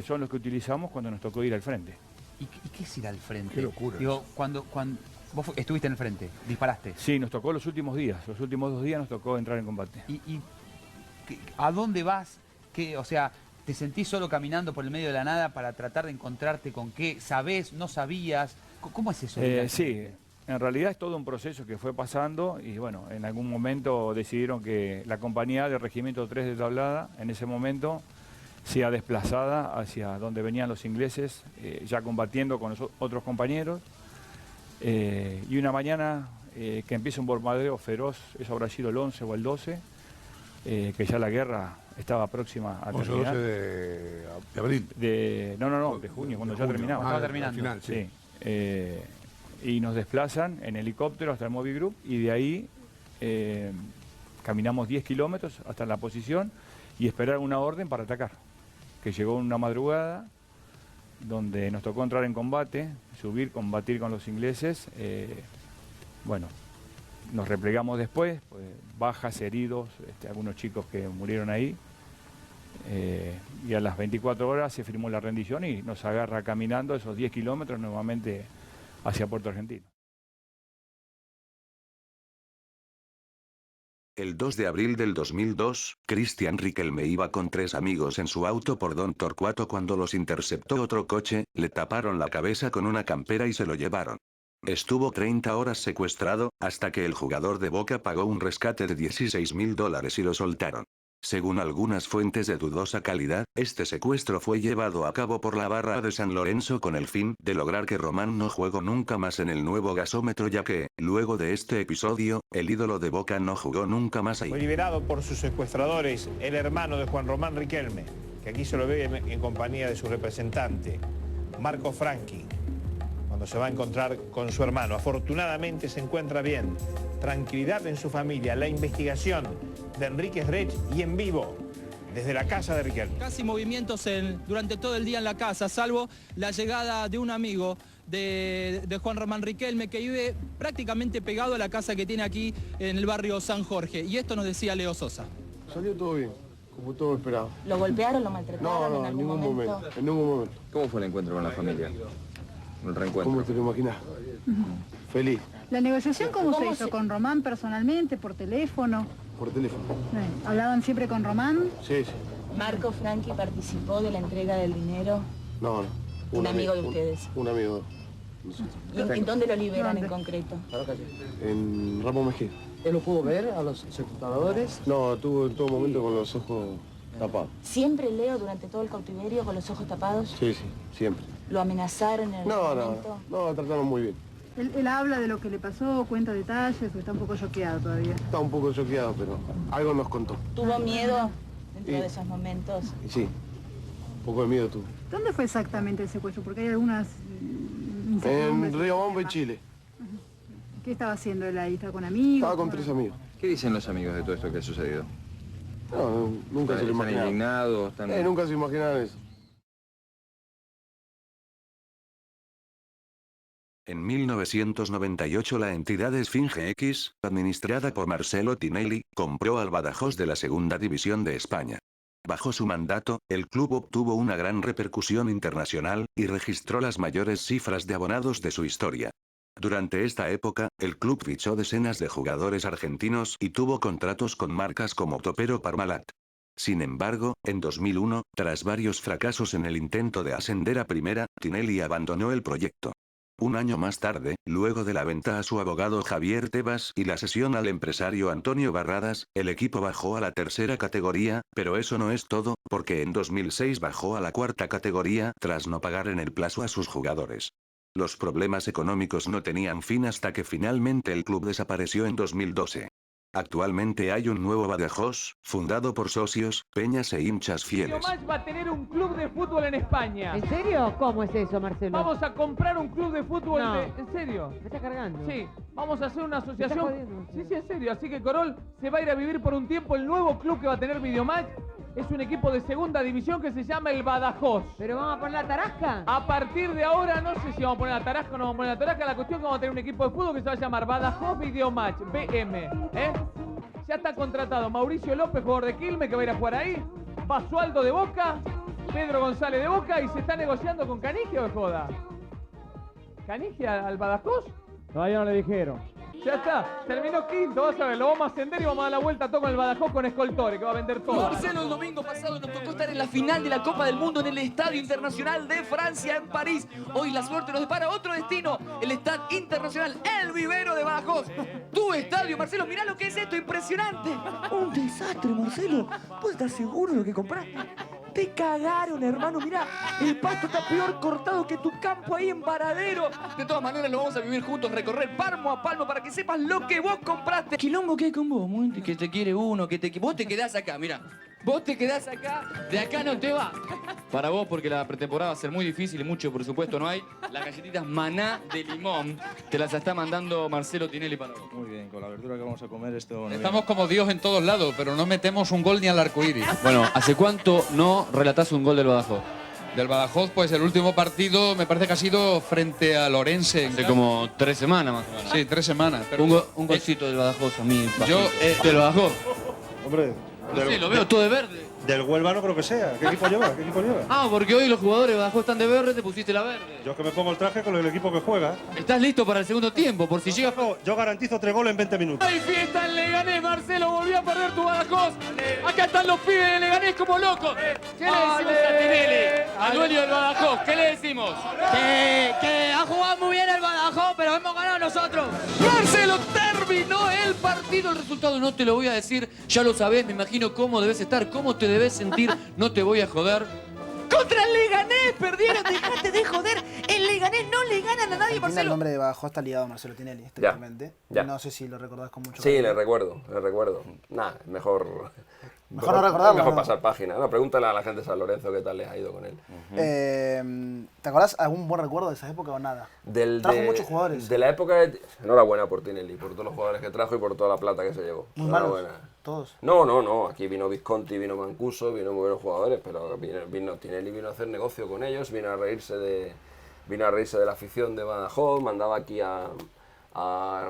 S22: Son los que utilizamos cuando nos tocó ir al frente.
S23: ¿Y qué es ir al frente?
S24: Qué locura.
S23: Digo, cuando vos estuviste en el frente, disparaste.
S22: Sí, nos tocó los últimos días. Los últimos 2 días nos tocó entrar en combate.
S23: ¿Y a dónde vas? O sea, ¿te sentís solo caminando por el medio de la nada para tratar de encontrarte con qué? ¿Sabés? ¿No sabías? ¿Cómo es eso?
S22: Sí, en realidad es todo un proceso que fue pasando y bueno, en algún momento decidieron que la compañía del Regimiento 3 de Tablada, en ese momento, sea desplazada hacia donde venían los ingleses, ya combatiendo con los otros compañeros. Y una mañana que empieza un bombardeo feroz, eso habrá sido el 11 o el 12, que ya la guerra estaba próxima a terminar.
S24: 11 de abril.
S22: No, de junio, cuando ya terminaba.
S23: Estaba terminando.
S24: Final, sí.
S22: Y nos desplazan en helicóptero hasta el Moby Group y de ahí caminamos 10 kilómetros hasta la posición y esperar una orden para atacar, que llegó una madrugada donde nos tocó entrar en combate, subir, combatir con los ingleses. Bueno, nos replegamos después, pues, bajas, heridos, algunos chicos que murieron ahí. Y a las 24 horas se firmó la rendición y nos agarra caminando esos 10 kilómetros nuevamente hacia Puerto Argentino.
S1: El 2 de abril del 2002, Cristian Riquelme iba con 3 amigos en su auto por Don Torcuato cuando los interceptó otro coche, le taparon la cabeza con una campera y se lo llevaron. Estuvo 30 horas secuestrado, hasta que el jugador de Boca pagó un rescate de $16.000 y lo soltaron. Según algunas fuentes de dudosa calidad, este secuestro fue llevado a cabo por la barra de San Lorenzo con el fin de lograr que Román no juegue nunca más en el nuevo gasómetro, ya que, luego de este episodio, el ídolo de Boca no jugó nunca más ahí.
S3: Fue liberado por sus secuestradores el hermano de Juan Román Riquelme, que aquí se lo ve en compañía de su representante, Marco Franchi, cuando se va a encontrar con su hermano. Afortunadamente se encuentra bien. Tranquilidad en su familia. La investigación de Enríquez Reich y en vivo, desde la casa de Riquelme.
S5: Casi movimientos durante todo el día en la casa, salvo la llegada de un amigo de Juan Román Riquelme, que vive prácticamente pegado a la casa que tiene aquí en el barrio San Jorge. Y esto nos decía Leo Sosa.
S14: Salió todo bien, como todo esperado.
S6: ¿Lo golpearon, lo maltrataron en algún momento?
S14: En ningún momento.
S20: ¿Cómo fue el encuentro con la familia? El reencuentro.
S14: ¿Cómo te lo imaginas? Feliz.
S25: ¿La negociación cómo se hizo? ¿Con Román personalmente, por teléfono?
S14: Por teléfono.
S25: ¿Hablaban siempre con Román?
S14: Sí, sí.
S6: ¿Marco Franchi participó de la entrega del dinero?
S14: No.
S6: Un amigo de ustedes.
S14: Un amigo.
S6: ¿En dónde lo liberan en concreto?
S14: En Ramos Mejía.
S26: ¿Él lo pudo ver a los secuestradores?
S14: No, estuvo en todo momento con los ojos tapados.
S6: ¿Siempre Leo durante todo el cautiverio con los ojos tapados?
S14: Sí, siempre.
S6: ¿Lo amenazaron en el momento?
S14: No, trataron muy bien.
S25: Él habla de lo que le pasó, cuenta detalles, o está un poco choqueado todavía.
S14: Está un poco choqueado, pero algo nos contó.
S6: ¿Tuvo miedo dentro de esos momentos?
S14: Sí, un poco de miedo tuvo.
S25: ¿Dónde fue exactamente el secuestro? Porque hay algunas...
S14: En Río Bombo, en Chile.
S25: ¿Qué estaba haciendo él ahí? ¿Estaba con amigos?
S14: Estaba con 3 amigos.
S20: ¿Qué dicen los amigos de todo esto que ha sucedido?
S14: No, nunca se lo imaginaron.
S20: ¿Están indignados?
S14: Nunca se imaginaron eso.
S1: En 1998 la entidad Esfinge X, administrada por Marcelo Tinelli, compró al Badajoz de la Segunda División de España. Bajo su mandato, el club obtuvo una gran repercusión internacional, y registró las mayores cifras de abonados de su historia. Durante esta época, el club fichó decenas de jugadores argentinos y tuvo contratos con marcas como Topero Parmalat. Sin embargo, en 2001, tras varios fracasos en el intento de ascender a primera, Tinelli abandonó el proyecto. Un año más tarde, luego de la venta a su abogado Javier Tebas y la cesión al empresario Antonio Barradas, el equipo bajó a la tercera categoría, pero eso no es todo, porque en 2006 bajó a la cuarta categoría tras no pagar en el plazo a sus jugadores. Los problemas económicos no tenían fin hasta que finalmente el club desapareció en 2012. Actualmente hay un nuevo Badajoz, fundado por socios, peñas e hinchas fieles.
S27: Videomatch va a tener un club de fútbol en España.
S28: ¿En serio? ¿Cómo es eso, Marcelo?
S27: Vamos a comprar un club de fútbol.
S28: No.
S27: ¿En serio?
S28: ¿Me está cargando?
S27: Sí, vamos a hacer una
S28: ¿Me
S27: asociación.
S28: estás jodiendo?
S27: Sí, en serio. Así que Corol se va a ir a vivir por un tiempo. El nuevo club que va a tener Videomatch es un equipo de segunda división que se llama el Badajoz.
S28: ¿Pero vamos a poner la tarasca?
S27: A partir de ahora, no sé si vamos a poner la tarasca o no vamos a poner la tarasca. La cuestión es que vamos a tener un equipo de fútbol que se va a llamar Badajoz Videomatch, BM. Ya está contratado Mauricio López, jugador de Quilmes, que va a ir a jugar ahí. Basualdo de Boca, Pedro González de Boca, y se está negociando con Canigia o de joda. ¿Canigia al Badajoz?
S2: Todavía no le dijeron.
S27: Ya está, terminó quinto, vas a ver, lo vamos a ascender y vamos a dar la vuelta todo con el Badajoz con Escoltore, que va a vender todo.
S29: Marcelo, el domingo pasado nos tocó estar en la final de la Copa del Mundo en el Estadio Internacional de Francia, en París. Hoy la suerte nos depara otro destino, el Estadio Internacional El Vivero de Badajoz. Tu estadio, Marcelo, mirá lo que es esto, impresionante. Un desastre, Marcelo. ¿Vos estás seguro de lo que compraste? Te cagaron, hermano, mirá, el pasto está peor cortado que tu campo ahí en Varadero. De todas maneras lo vamos a vivir juntos, recorrer palmo a palmo para que sepas lo que vos compraste. Quilombo, ¿qué hay con vos? Que te quiere uno, vos te quedás acá, mirá. Vos te quedás acá, de acá no te va. Para vos, porque la pretemporada va a ser muy difícil y mucho presupuesto no hay. Las galletitas Maná de limón te las está mandando Marcelo Tinelli para vos.
S30: Muy bien, con la verdura que vamos a comer esto... no
S31: Estamos como Dios en todos lados, pero no metemos un gol ni al arcoíris.
S29: Bueno, ¿hace cuánto no relatás un gol del Badajoz?
S4: Del Badajoz, pues el último partido me parece que ha sido frente a Lorense.
S7: Hace como 3 semanas más o menos.
S4: Sí, 3 semanas. Pero
S7: Un golcito del Badajoz a mí.
S4: yo,
S7: ¿Del Badajoz?
S4: hombre,
S7: Sí, lo veo todo de verde.
S4: del Huelva no creo que sea. ¿Qué equipo lleva? ¿Qué equipo lleva?
S7: Ah, porque hoy los jugadores de Badajoz están de verde, te pusiste la verde.
S4: Yo que me pongo el traje con el equipo que juega.
S7: ¿Estás listo para el segundo tiempo? Por si llega...
S4: Yo garantizo 3 goles en 20 minutos.
S27: Hay fiesta en Leganés, Marcelo, volvió a perder tu Badajoz. Acá están los pibes de Leganés como locos. ¿Qué le decimos a Tinelli, al dueño del Badajoz? ¿Qué le decimos?
S28: Que ha jugado muy bien el Badajoz, pero hemos ganado nosotros.
S29: Marcelo, terminó el partido. El resultado no te lo voy a decir, ya lo sabés, me imagino cómo debes estar, cómo te debes sentir, no te voy a joder. Contra el Leganés, perdieron, dejate de joder. El Leganés no le ganan a nadie,
S8: El
S29: Marcelo.
S8: nombre de Badajoz está ligado a Marcelo Tinelli, estrictamente.
S9: ya.
S8: No sé si lo recordás con mucho
S9: Sí,
S8: cariño.
S9: le recuerdo. Mejor
S8: no recordarlo,
S9: Mejor
S8: ¿no?
S9: pasar página. No, pregúntale a la gente de San Lorenzo qué tal les ha ido con él.
S8: ¿Te acordás algún buen recuerdo de esa época o nada? Trajo muchos jugadores.
S9: De la época de... Enhorabuena por Tinelli, por todos los jugadores que trajo y por toda la plata que se llevó.
S8: Muy malos,
S9: Enhorabuena.
S8: todos.
S9: No. Aquí vino Visconti, vino Mancuso, vino muy buenos jugadores, pero Tinelli vino a hacer negocio con ellos, vino a reírse de la afición de Badajoz, mandaba aquí a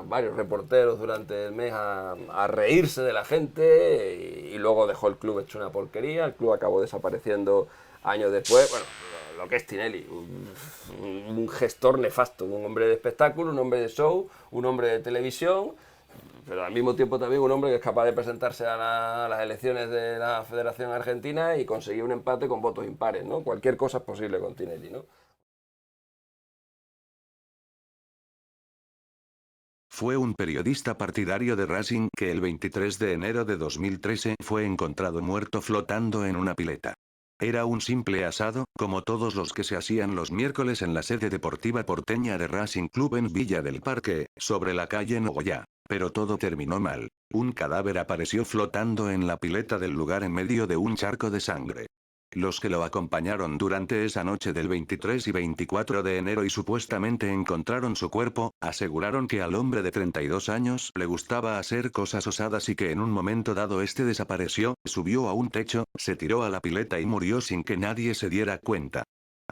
S9: varios reporteros durante el mes a reírse de la gente y luego dejó el club hecho una porquería. El club acabó desapareciendo años después. Bueno, lo que es Tinelli, un gestor nefasto, un hombre de espectáculo, un hombre de show, un hombre de televisión, pero al mismo tiempo también un hombre que es capaz de presentarse a las elecciones de la Federación Argentina y conseguir un empate con votos impares, ¿no? Cualquier cosa es posible con Tinelli, ¿no?
S1: Fue un periodista partidario de Racing que el 23 de enero de 2013 fue encontrado muerto flotando en una pileta. Era un simple asado, como todos los que se hacían los miércoles en la sede deportiva porteña de Racing Club en Villa del Parque, sobre la calle Nogoyá. Pero todo terminó mal. Un cadáver apareció flotando en la pileta del lugar en medio de un charco de sangre. Los que lo acompañaron durante esa noche del 23 y 24 de enero y supuestamente encontraron su cuerpo, aseguraron que al hombre de 32 años le gustaba hacer cosas osadas y que en un momento dado este desapareció, subió a un techo, se tiró a la pileta y murió sin que nadie se diera cuenta.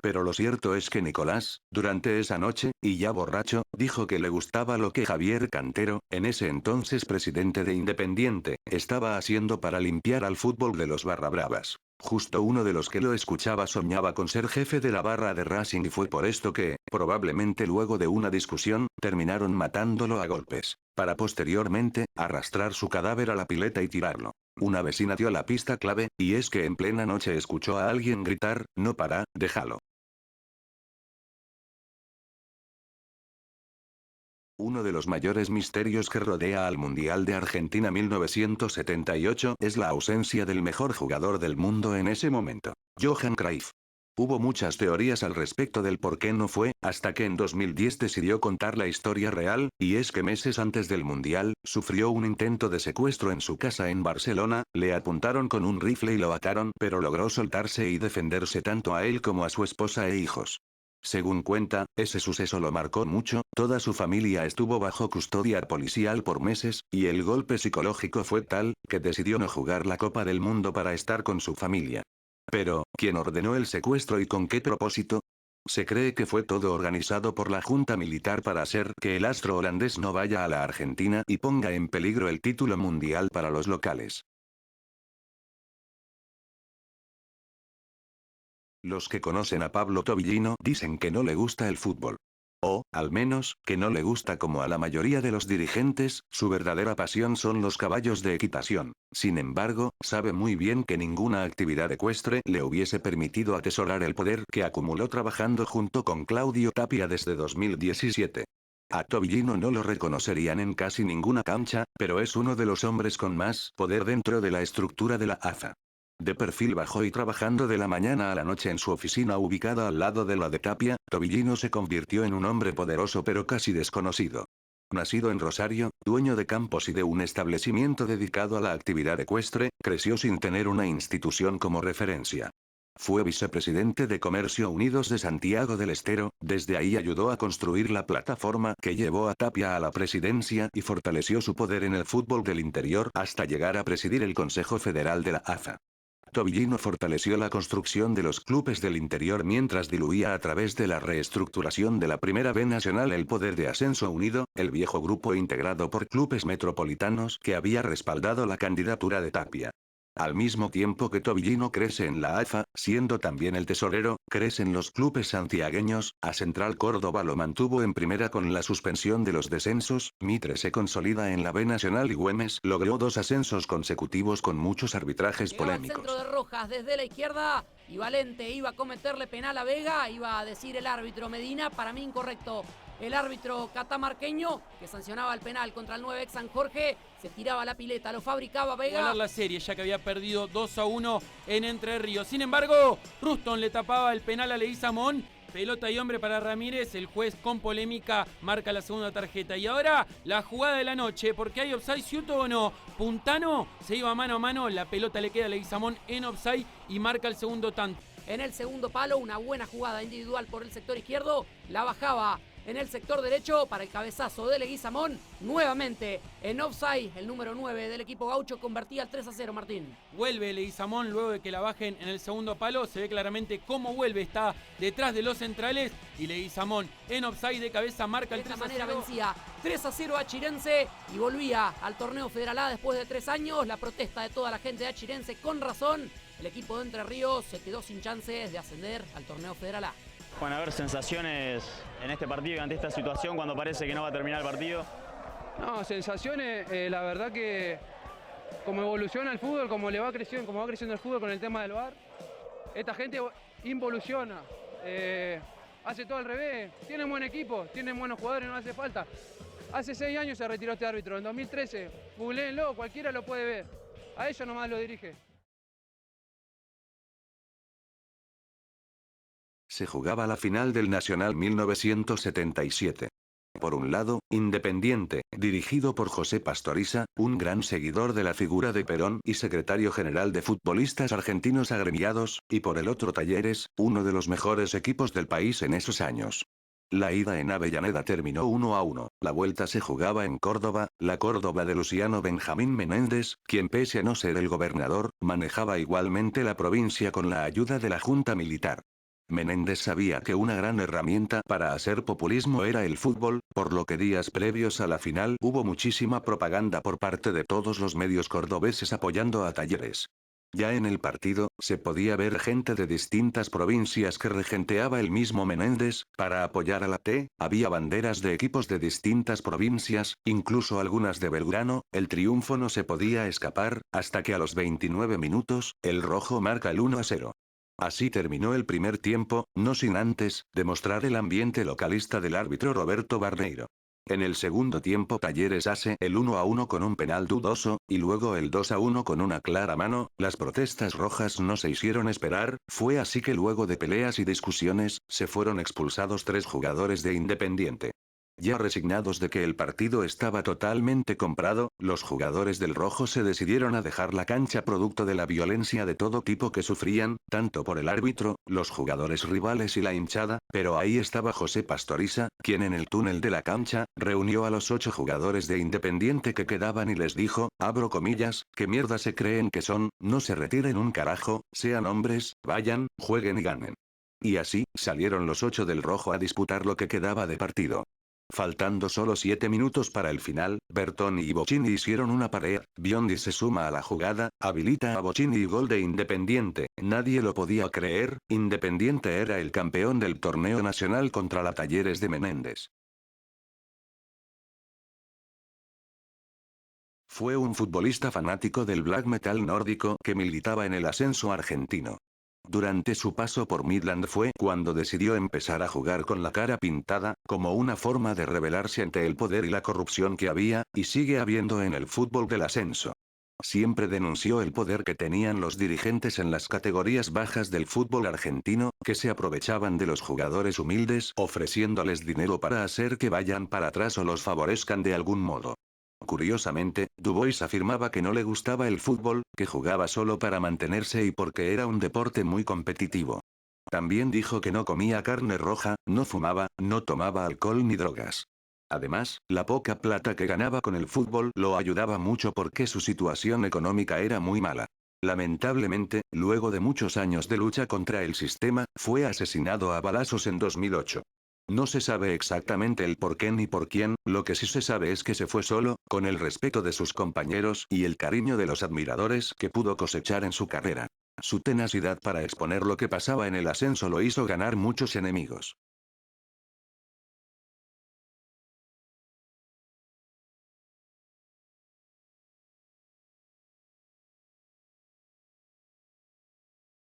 S1: Pero lo cierto es que Nicolás, durante esa noche, y ya borracho, dijo que le gustaba lo que Javier Cantero, en ese entonces presidente de Independiente, estaba haciendo para limpiar al fútbol de los barrabravas. Justo uno de los que lo escuchaba soñaba con ser jefe de la barra de Racing y fue por esto que, probablemente luego de una discusión, terminaron matándolo a golpes, para posteriormente, arrastrar su cadáver a la pileta y tirarlo. Una vecina dio la pista clave, y es que en plena noche escuchó a alguien gritar, "No para, déjalo". Uno de los mayores misterios que rodea al Mundial de Argentina 1978 es la ausencia del mejor jugador del mundo en ese momento, Johan Cruyff. Hubo muchas teorías al respecto del por qué no fue, hasta que en 2010 decidió contar la historia real, y es que meses antes del Mundial, sufrió un intento de secuestro en su casa en Barcelona, le apuntaron con un rifle y lo ataron, pero logró soltarse y defenderse tanto a él como a su esposa e hijos. Según cuenta, ese suceso lo marcó mucho, toda su familia estuvo bajo custodia policial por meses, y el golpe psicológico fue tal, que decidió no jugar la Copa del Mundo para estar con su familia. Pero, ¿quién ordenó el secuestro y con qué propósito? Se cree que fue todo organizado por la junta militar para hacer que el astro holandés no vaya a la Argentina y ponga en peligro el título mundial para los locales. Los que conocen a Pablo Tobillino dicen que no le gusta el fútbol. O, al menos, que no le gusta como a la mayoría de los dirigentes, su verdadera pasión son los caballos de equitación. Sin embargo, sabe muy bien que ninguna actividad ecuestre le hubiese permitido atesorar el poder que acumuló trabajando junto con Claudio Tapia desde 2017. A Tobillino no lo reconocerían en casi ninguna cancha, pero es uno de los hombres con más poder dentro de la estructura de la AFA. De perfil bajo y trabajando de la mañana a la noche en su oficina ubicada al lado de la de Tapia, Tobillino se convirtió en un hombre poderoso pero casi desconocido. Nacido en Rosario, dueño de campos y de un establecimiento dedicado a la actividad ecuestre, creció sin tener una institución como referencia. Fue vicepresidente de Comercio Unidos de Santiago del Estero, desde ahí ayudó a construir la plataforma que llevó a Tapia a la presidencia y fortaleció su poder en el fútbol del interior hasta llegar a presidir el Consejo Federal de la AFA. Tobillino fortaleció la construcción de los clubes del interior mientras diluía a través de la reestructuración de la Primera B Nacional el poder de Ascenso Unido, el viejo grupo integrado por clubes metropolitanos que había respaldado la candidatura de Tapia. Al mismo tiempo que Tobillino crece en la AFA, siendo también el tesorero, crecen los clubes santiagueños, a Central Córdoba lo mantuvo en primera con la suspensión de los descensos, Mitre se consolida en la B Nacional y Güemes logró 2 ascensos consecutivos con muchos arbitrajes polémicos.
S10: Centro de Rojas desde la izquierda y Valente iba a cometerle penal a Vega, iba a decir el árbitro Medina, para mí incorrecto. El árbitro catamarqueño, que sancionaba el penal contra el 9 ex San Jorge, se tiraba la pileta, lo fabricaba Vega.
S11: Ganar la serie, ya que había perdido 2-1 en Entre Ríos. Sin embargo, Ruston le tapaba el penal a Leguizamón. Pelota y hombre para Ramírez, el juez con polémica marca la segunda tarjeta. Y ahora la jugada de la noche, porque hay offside, ¿cierto o no? Puntano se iba mano a mano, la pelota le queda a Leguizamón en offside y marca el segundo tanto.
S10: En el segundo palo, una buena jugada individual por el sector izquierdo, la bajaba en el sector derecho para el cabezazo de Leguizamón. Nuevamente en offside, el número 9 del equipo gaucho convertía el 3-0, Martín.
S11: Vuelve Leguizamón luego de que la bajen en el segundo palo. Se ve claramente cómo vuelve, está detrás de los centrales. Y Leguizamón en offside de cabeza marca el 3-0.
S10: De esta manera vencía 3-0 a Achirense y volvía al torneo Federal A después de 3 años. La protesta de toda la gente de Achirense con razón. El equipo de Entre Ríos se quedó sin chances de ascender al torneo Federal A.
S12: Bueno, a ver, sensaciones en este partido y ante esta situación cuando parece que no va a terminar el partido.
S28: No, sensaciones, la verdad que como evoluciona el fútbol, como va creciendo el fútbol con el tema del VAR, esta gente involuciona, hace todo al revés, tienen buen equipo, tienen buenos jugadores, no hace falta. Hace 6 años se retiró este árbitro, en 2013, googleenlo, cualquiera lo puede ver, a ellos nomás lo dirige.
S1: Se jugaba la final del Nacional 1977. Por un lado, Independiente, dirigido por José Pastoriza, un gran seguidor de la figura de Perón y secretario general de futbolistas argentinos agremiados, y por el otro Talleres, uno de los mejores equipos del país en esos años. La ida en Avellaneda terminó 1-1, la vuelta se jugaba en Córdoba, la Córdoba de Luciano Benjamín Menéndez, quien pese a no ser el gobernador, manejaba igualmente la provincia con la ayuda de la Junta Militar. Menéndez sabía que una gran herramienta para hacer populismo era el fútbol, por lo que días previos a la final hubo muchísima propaganda por parte de todos los medios cordobeses apoyando a Talleres. Ya en el partido, se podía ver gente de distintas provincias que regenteaba el mismo Menéndez, para apoyar a la T, había banderas de equipos de distintas provincias, incluso algunas de Belgrano, el triunfo no se podía escapar, hasta que a los 29 minutos, el rojo marca el 1-0. Así terminó el primer tiempo, no sin antes demostrar el ambiente localista del árbitro Roberto Barneiro. En el segundo tiempo Talleres hace el 1-1 con un penal dudoso, y luego el 2-1 con una clara mano. Las protestas rojas no se hicieron esperar, fue así que luego de peleas y discusiones, se fueron expulsados 3 jugadores de Independiente. Ya resignados de que el partido estaba totalmente comprado, los jugadores del rojo se decidieron a dejar la cancha producto de la violencia de todo tipo que sufrían, tanto por el árbitro, los jugadores rivales y la hinchada, pero ahí estaba José Pastoriza, quien en el túnel de la cancha, reunió a los 8 jugadores de Independiente que quedaban y les dijo, abro comillas, ¿qué mierda se creen que son? No se retiren un carajo, sean hombres, vayan, jueguen y ganen. Y así, salieron los 8 del rojo a disputar lo que quedaba de partido. Faltando solo 7 minutos para el final, Bertoni y Bocchini hicieron una pared, Biondi se suma a la jugada, habilita a Bocchini y gol de Independiente. Nadie lo podía creer, Independiente era el campeón del torneo nacional contra la Talleres de Menéndez. Fue un futbolista fanático del black metal nórdico que militaba en el ascenso argentino. Durante su paso por Midland fue cuando decidió empezar a jugar con la cara pintada, como una forma de rebelarse ante el poder y la corrupción que había, y sigue habiendo en el fútbol del ascenso. Siempre denunció el poder que tenían los dirigentes en las categorías bajas del fútbol argentino, que se aprovechaban de los jugadores humildes, ofreciéndoles dinero para hacer que vayan para atrás o los favorezcan de algún modo. Curiosamente, Dubois afirmaba que no le gustaba el fútbol, que jugaba solo para mantenerse y porque era un deporte muy competitivo. También dijo que no comía carne roja, no fumaba, no tomaba alcohol ni drogas. Además, la poca plata que ganaba con el fútbol lo ayudaba mucho porque su situación económica era muy mala. Lamentablemente, luego de muchos años de lucha contra el sistema, fue asesinado a balazos en 2008. No se sabe exactamente el por qué ni por quién, lo que sí se sabe es que se fue solo, con el respeto de sus compañeros y el cariño de los admiradores que pudo cosechar en su carrera. Su tenacidad para exponer lo que pasaba en el ascenso lo hizo ganar muchos enemigos.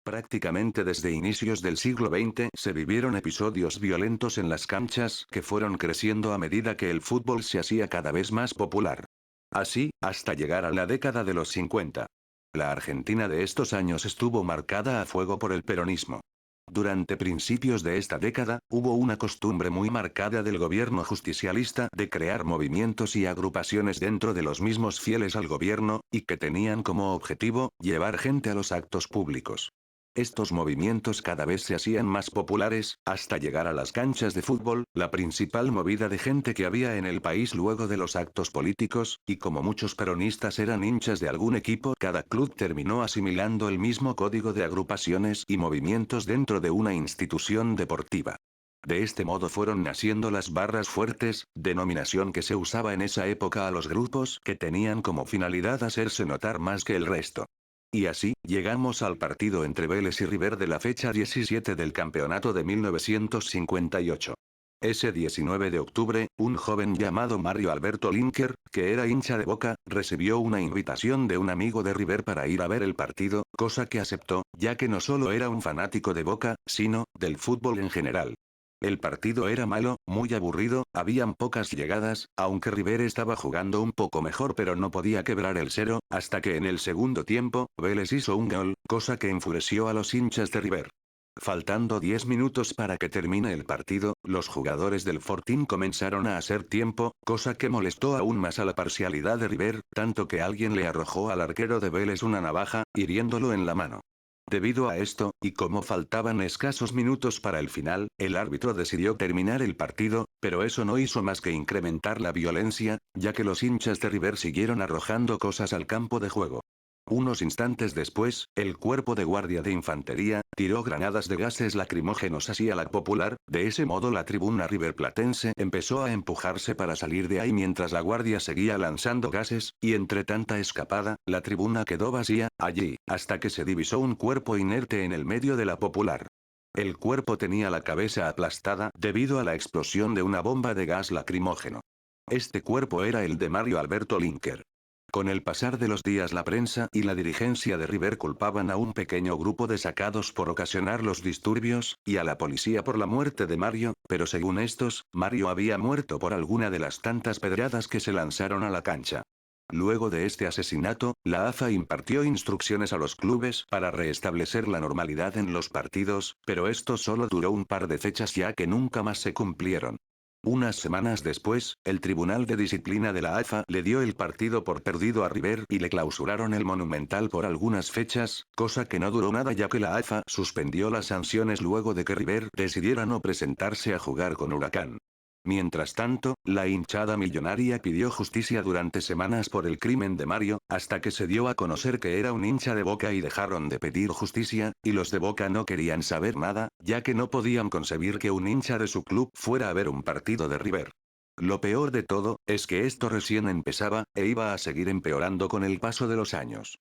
S1: Prácticamente desde inicios del siglo XX se vivieron episodios violentos en las canchas que fueron creciendo a medida que el fútbol se hacía cada vez más popular. Así, hasta llegar a la década de los 50. La Argentina de estos años estuvo marcada a fuego por el peronismo. Durante principios de esta década, hubo una costumbre muy marcada del gobierno justicialista de crear movimientos y agrupaciones dentro de los mismos fieles al gobierno, y que tenían como objetivo, llevar gente a los actos públicos. Estos movimientos cada vez se hacían más populares, hasta llegar a las canchas de fútbol, la principal movida de gente que había en el país luego de los actos políticos, y como muchos peronistas eran hinchas de algún equipo, cada club terminó asimilando el mismo código de agrupaciones y movimientos dentro de una institución deportiva. De este modo fueron naciendo las barras fuertes, denominación que se usaba en esa época a los grupos que tenían como finalidad hacerse notar más que el resto. Y así, llegamos al partido entre Vélez y River de la fecha 17 del campeonato de 1958. Ese 19 de octubre, un joven llamado Mario Alberto Linker, que era hincha de Boca, recibió una invitación de un amigo de River para ir a ver el partido, cosa que aceptó, ya que no solo era un fanático de Boca, sino, del fútbol en general. El partido era malo, muy aburrido, habían pocas llegadas, aunque River estaba jugando un poco mejor pero no podía quebrar el cero, hasta que en el segundo tiempo, Vélez hizo un gol, cosa que enfureció a los hinchas de River. Faltando 10 minutos para que termine el partido, los jugadores del Fortín comenzaron a hacer tiempo, cosa que molestó aún más a la parcialidad de River, tanto que alguien le arrojó al arquero de Vélez una navaja, hiriéndolo en la mano. Debido a esto, y como faltaban escasos minutos para el final, el árbitro decidió terminar el partido, pero eso no hizo más que incrementar la violencia, ya que los hinchas de River siguieron arrojando cosas al campo de juego. Unos instantes después, el cuerpo de guardia de infantería tiró granadas de gases lacrimógenos hacia la Popular, de ese modo la tribuna riverplatense empezó a empujarse para salir de ahí mientras la guardia seguía lanzando gases, y entre tanta escapada, la tribuna quedó vacía, allí, hasta que se divisó un cuerpo inerte en el medio de la Popular. El cuerpo tenía la cabeza aplastada debido a la explosión de una bomba de gas lacrimógeno. Este cuerpo era el de Mario Alberto Linker. Con el pasar de los días la prensa y la dirigencia de River culpaban a un pequeño grupo de sacados por ocasionar los disturbios, y a la policía por la muerte de Mario, pero según estos, Mario había muerto por alguna de las tantas pedradas que se lanzaron a la cancha. Luego de este asesinato, la AFA impartió instrucciones a los clubes para restablecer la normalidad en los partidos, pero esto solo duró un par de fechas ya que nunca más se cumplieron. Unas semanas después, el Tribunal de Disciplina de la AFA le dio el partido por perdido a River y le clausuraron el Monumental por algunas fechas, cosa que no duró nada ya que la AFA suspendió las sanciones luego de que River decidiera no presentarse a jugar con Huracán. Mientras tanto, la hinchada millonaria pidió justicia durante semanas por el crimen de Mario, hasta que se dio a conocer que era un hincha de Boca y dejaron de pedir justicia, y los de Boca no querían saber nada, ya que no podían concebir que un hincha de su club fuera a ver un partido de River. Lo peor de todo, es que esto recién empezaba, e iba a seguir empeorando con el paso de los años.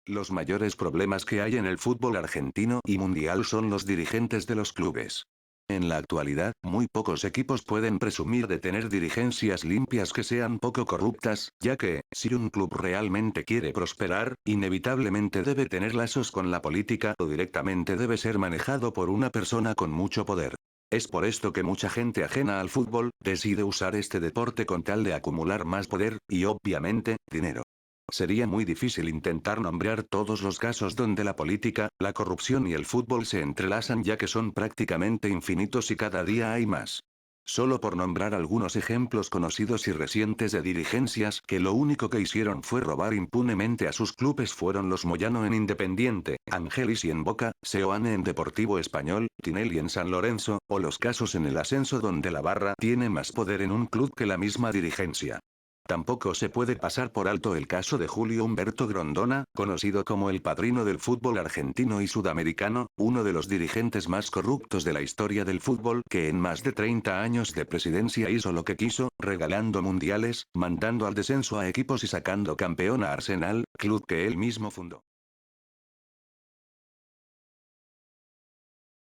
S1: Los mayores problemas que hay en el fútbol argentino y mundial son los dirigentes de los clubes. En la actualidad, muy pocos equipos pueden presumir de tener dirigencias limpias que sean poco corruptas, ya que, si un club realmente quiere prosperar, inevitablemente debe tener lazos con la política o directamente debe ser manejado por una persona con mucho poder. Es por esto que mucha gente ajena al fútbol, decide usar este deporte con tal de acumular más poder, y obviamente, dinero. Sería muy difícil intentar nombrar todos los casos donde la política, la corrupción y el fútbol se entrelazan ya que son prácticamente infinitos y cada día hay más. Solo por nombrar algunos ejemplos conocidos y recientes de dirigencias que lo único que hicieron fue robar impunemente a sus clubes fueron los Moyano en Independiente, Angelisi en Boca, Seoane en Deportivo Español, Tinelli en San Lorenzo, o los casos en el ascenso donde la barra tiene más poder en un club que la misma dirigencia. Tampoco se puede pasar por alto el caso de Julio Humberto Grondona, conocido como el padrino del fútbol argentino y sudamericano, uno de los dirigentes más corruptos de la historia del fútbol, que en más de 30 años de presidencia hizo lo que quiso, regalando mundiales, mandando al descenso a equipos y sacando campeón a Arsenal, club que él mismo fundó.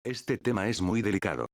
S1: Este tema es muy delicado.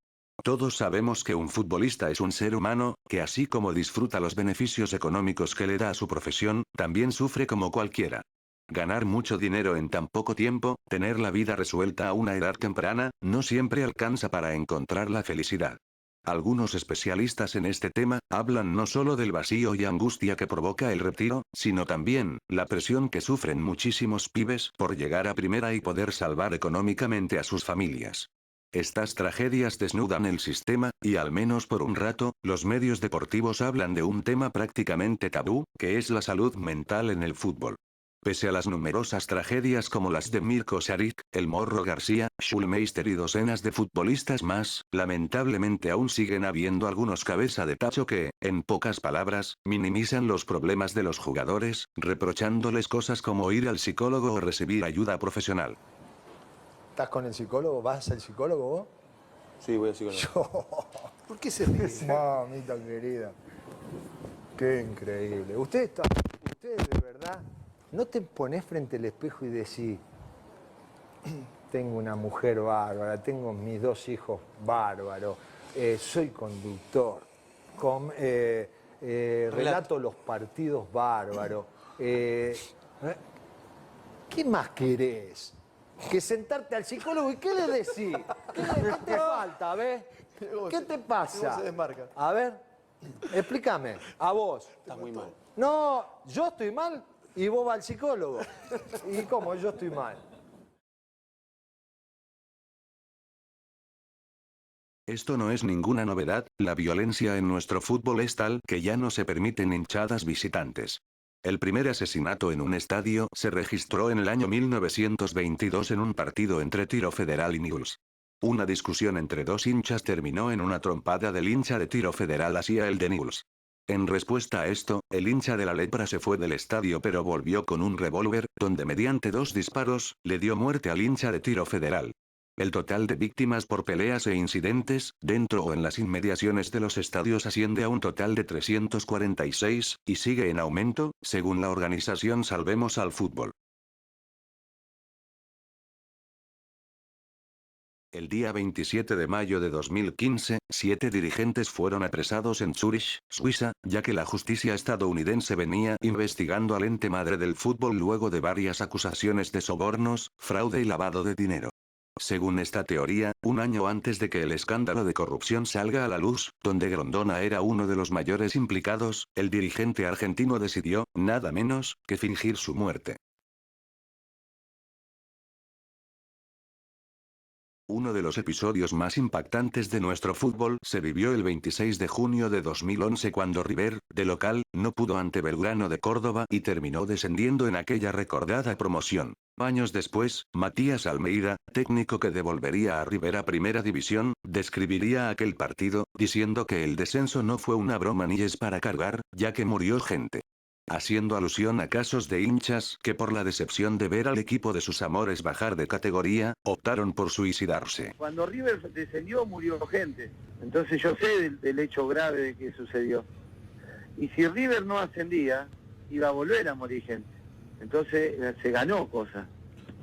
S1: Todos sabemos que un futbolista es un ser humano, que así como disfruta los beneficios económicos que le da a su profesión, también sufre como cualquiera. Ganar mucho dinero en tan poco tiempo, tener la vida resuelta a una edad temprana, no siempre alcanza para encontrar la felicidad. Algunos especialistas en este tema, hablan no solo del vacío y angustia que provoca el retiro, sino también, la presión que sufren muchísimos pibes por llegar a primera y poder salvar económicamente a sus familias. Estas tragedias desnudan el sistema, y al menos por un rato, los medios deportivos hablan de un tema prácticamente tabú, que es la salud mental en el fútbol. Pese a las numerosas tragedias como las de Mirko Šarić, El Morro García, Schulmeister y docenas de futbolistas más, lamentablemente aún siguen habiendo algunos cabeza de tacho que, en pocas palabras, minimizan los problemas de los jugadores, reprochándoles cosas como ir al psicólogo o recibir ayuda profesional.
S13: ¿Estás con el psicólogo? ¿Vas al psicólogo vos?
S14: Sí, voy al psicólogo.
S13: ¿Por qué se ríe? Mamita querida. Qué increíble. Ustedes de verdad, ¿no te ponés frente al espejo y decís, tengo una mujer bárbara, tengo mis 2 hijos bárbaros, soy conductor, relato los partidos bárbaros? ¿Qué más querés? Que sentarte al psicólogo y ¿qué le decís? ¿Qué te falta, ves? ¿Qué te pasa? A ver, explícame, a vos.
S14: Estás muy mal.
S13: No, yo estoy mal y vos vas al psicólogo. ¿Y cómo yo estoy mal?
S1: Esto no es ninguna novedad, la violencia en nuestro fútbol es tal que ya no se permiten hinchadas visitantes. El primer asesinato en un estadio se registró en el año 1922 en un partido entre Tiro Federal y Newell's. Una discusión entre 2 hinchas terminó en una trompada del hincha de Tiro Federal hacia el de Newell's. En respuesta a esto, el hincha de la Lepra se fue del estadio pero volvió con un revólver, donde mediante 2 disparos, le dio muerte al hincha de Tiro Federal. El total de víctimas por peleas e incidentes, dentro o en las inmediaciones de los estadios asciende a un total de 346, y sigue en aumento, según la organización Salvemos al Fútbol. El día 27 de mayo de 2015, 7 dirigentes fueron apresados en Zúrich, Suiza, ya que la justicia estadounidense venía investigando al ente madre del fútbol luego de varias acusaciones de sobornos, fraude y lavado de dinero. Según esta teoría, un año antes de que el escándalo de corrupción salga a la luz, donde Grondona era uno de los mayores implicados, el dirigente argentino decidió, nada menos, que fingir su muerte. Uno de los episodios más impactantes de nuestro fútbol se vivió el 26 de junio de 2011 cuando River, de local, no pudo ante Belgrano de Córdoba y terminó descendiendo en aquella recordada promoción. Años después, Matías Almeida, técnico que devolvería a River a Primera División, describiría aquel partido, diciendo que el descenso no fue una broma ni es para cargar, ya que murió gente. Haciendo alusión a casos de hinchas que por la decepción de ver al equipo de sus amores bajar de categoría, optaron por suicidarse.
S15: Cuando River descendió murió gente, entonces yo sé del hecho grave de que sucedió. Y si River no ascendía, iba a volver a morir gente. Entonces se ganó cosas.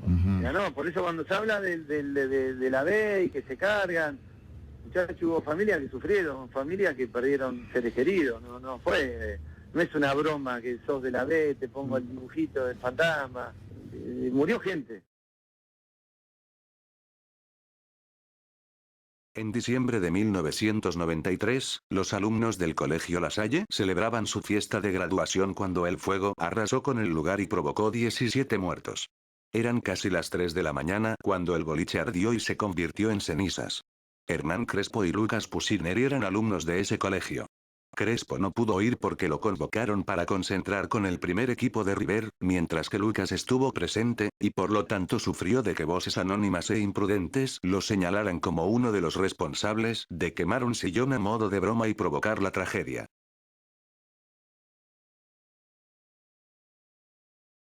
S15: Se ganó, por eso cuando se habla de la B y que se cargan, muchachos, hubo familias que sufrieron, familias que perdieron seres queridos, no es una broma que sos de la B, te pongo el dibujito del fantasma, murió gente.
S1: En diciembre de 1993, los alumnos del Colegio La Salle celebraban su fiesta de graduación cuando el fuego arrasó con el lugar y provocó 17 muertos. Eran casi las 3 de la mañana cuando el boliche ardió y se convirtió en cenizas. Hernán Crespo y Lucas Pusineri eran alumnos de ese colegio. Crespo no pudo ir porque lo convocaron para concentrar con el primer equipo de River, mientras que Lucas estuvo presente, y por lo tanto sufrió de que voces anónimas e imprudentes lo señalaran como uno de los responsables de quemar un sillón a modo de broma y provocar la tragedia.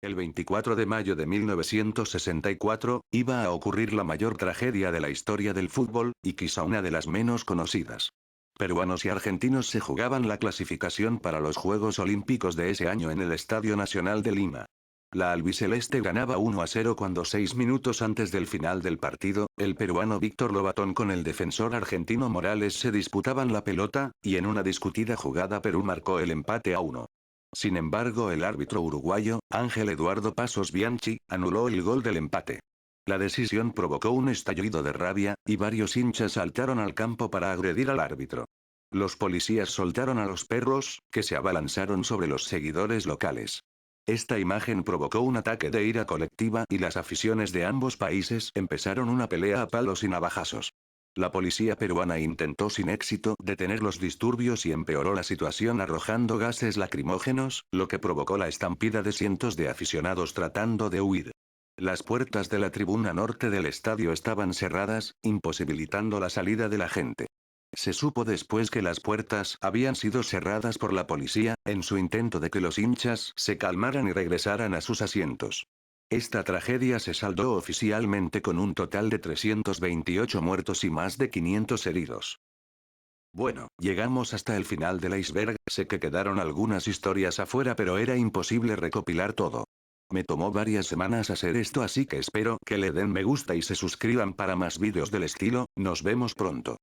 S1: El 24 de mayo de 1964, iba a ocurrir la mayor tragedia de la historia del fútbol, y quizá una de las menos conocidas. Peruanos y argentinos se jugaban la clasificación para los Juegos Olímpicos de ese año en el Estadio Nacional de Lima. La albiceleste ganaba 1-0 cuando 6 minutos antes del final del partido, el peruano Víctor Lobatón con el defensor argentino Morales se disputaban la pelota, y en una discutida jugada Perú marcó el empate a 1. Sin embargo, el árbitro uruguayo, Ángel Eduardo Pasos Bianchi, anuló el gol del empate. La decisión provocó un estallido de rabia, y varios hinchas saltaron al campo para agredir al árbitro. Los policías soltaron a los perros, que se abalanzaron sobre los seguidores locales. Esta imagen provocó un ataque de ira colectiva y las aficiones de ambos países empezaron una pelea a palos y navajazos. La policía peruana intentó sin éxito detener los disturbios y empeoró la situación arrojando gases lacrimógenos, lo que provocó la estampida de cientos de aficionados tratando de huir. Las puertas de la tribuna norte del estadio estaban cerradas, imposibilitando la salida de la gente. Se supo después que las puertas habían sido cerradas por la policía, en su intento de que los hinchas se calmaran y regresaran a sus asientos. Esta tragedia se saldó oficialmente con un total de 328 muertos y más de 500 heridos. Bueno, llegamos hasta el final del iceberg, sé que quedaron algunas historias afuera pero era imposible recopilar todo. Me tomó varias semanas hacer esto así que espero que le den me gusta y se suscriban para más vídeos del estilo, nos vemos pronto.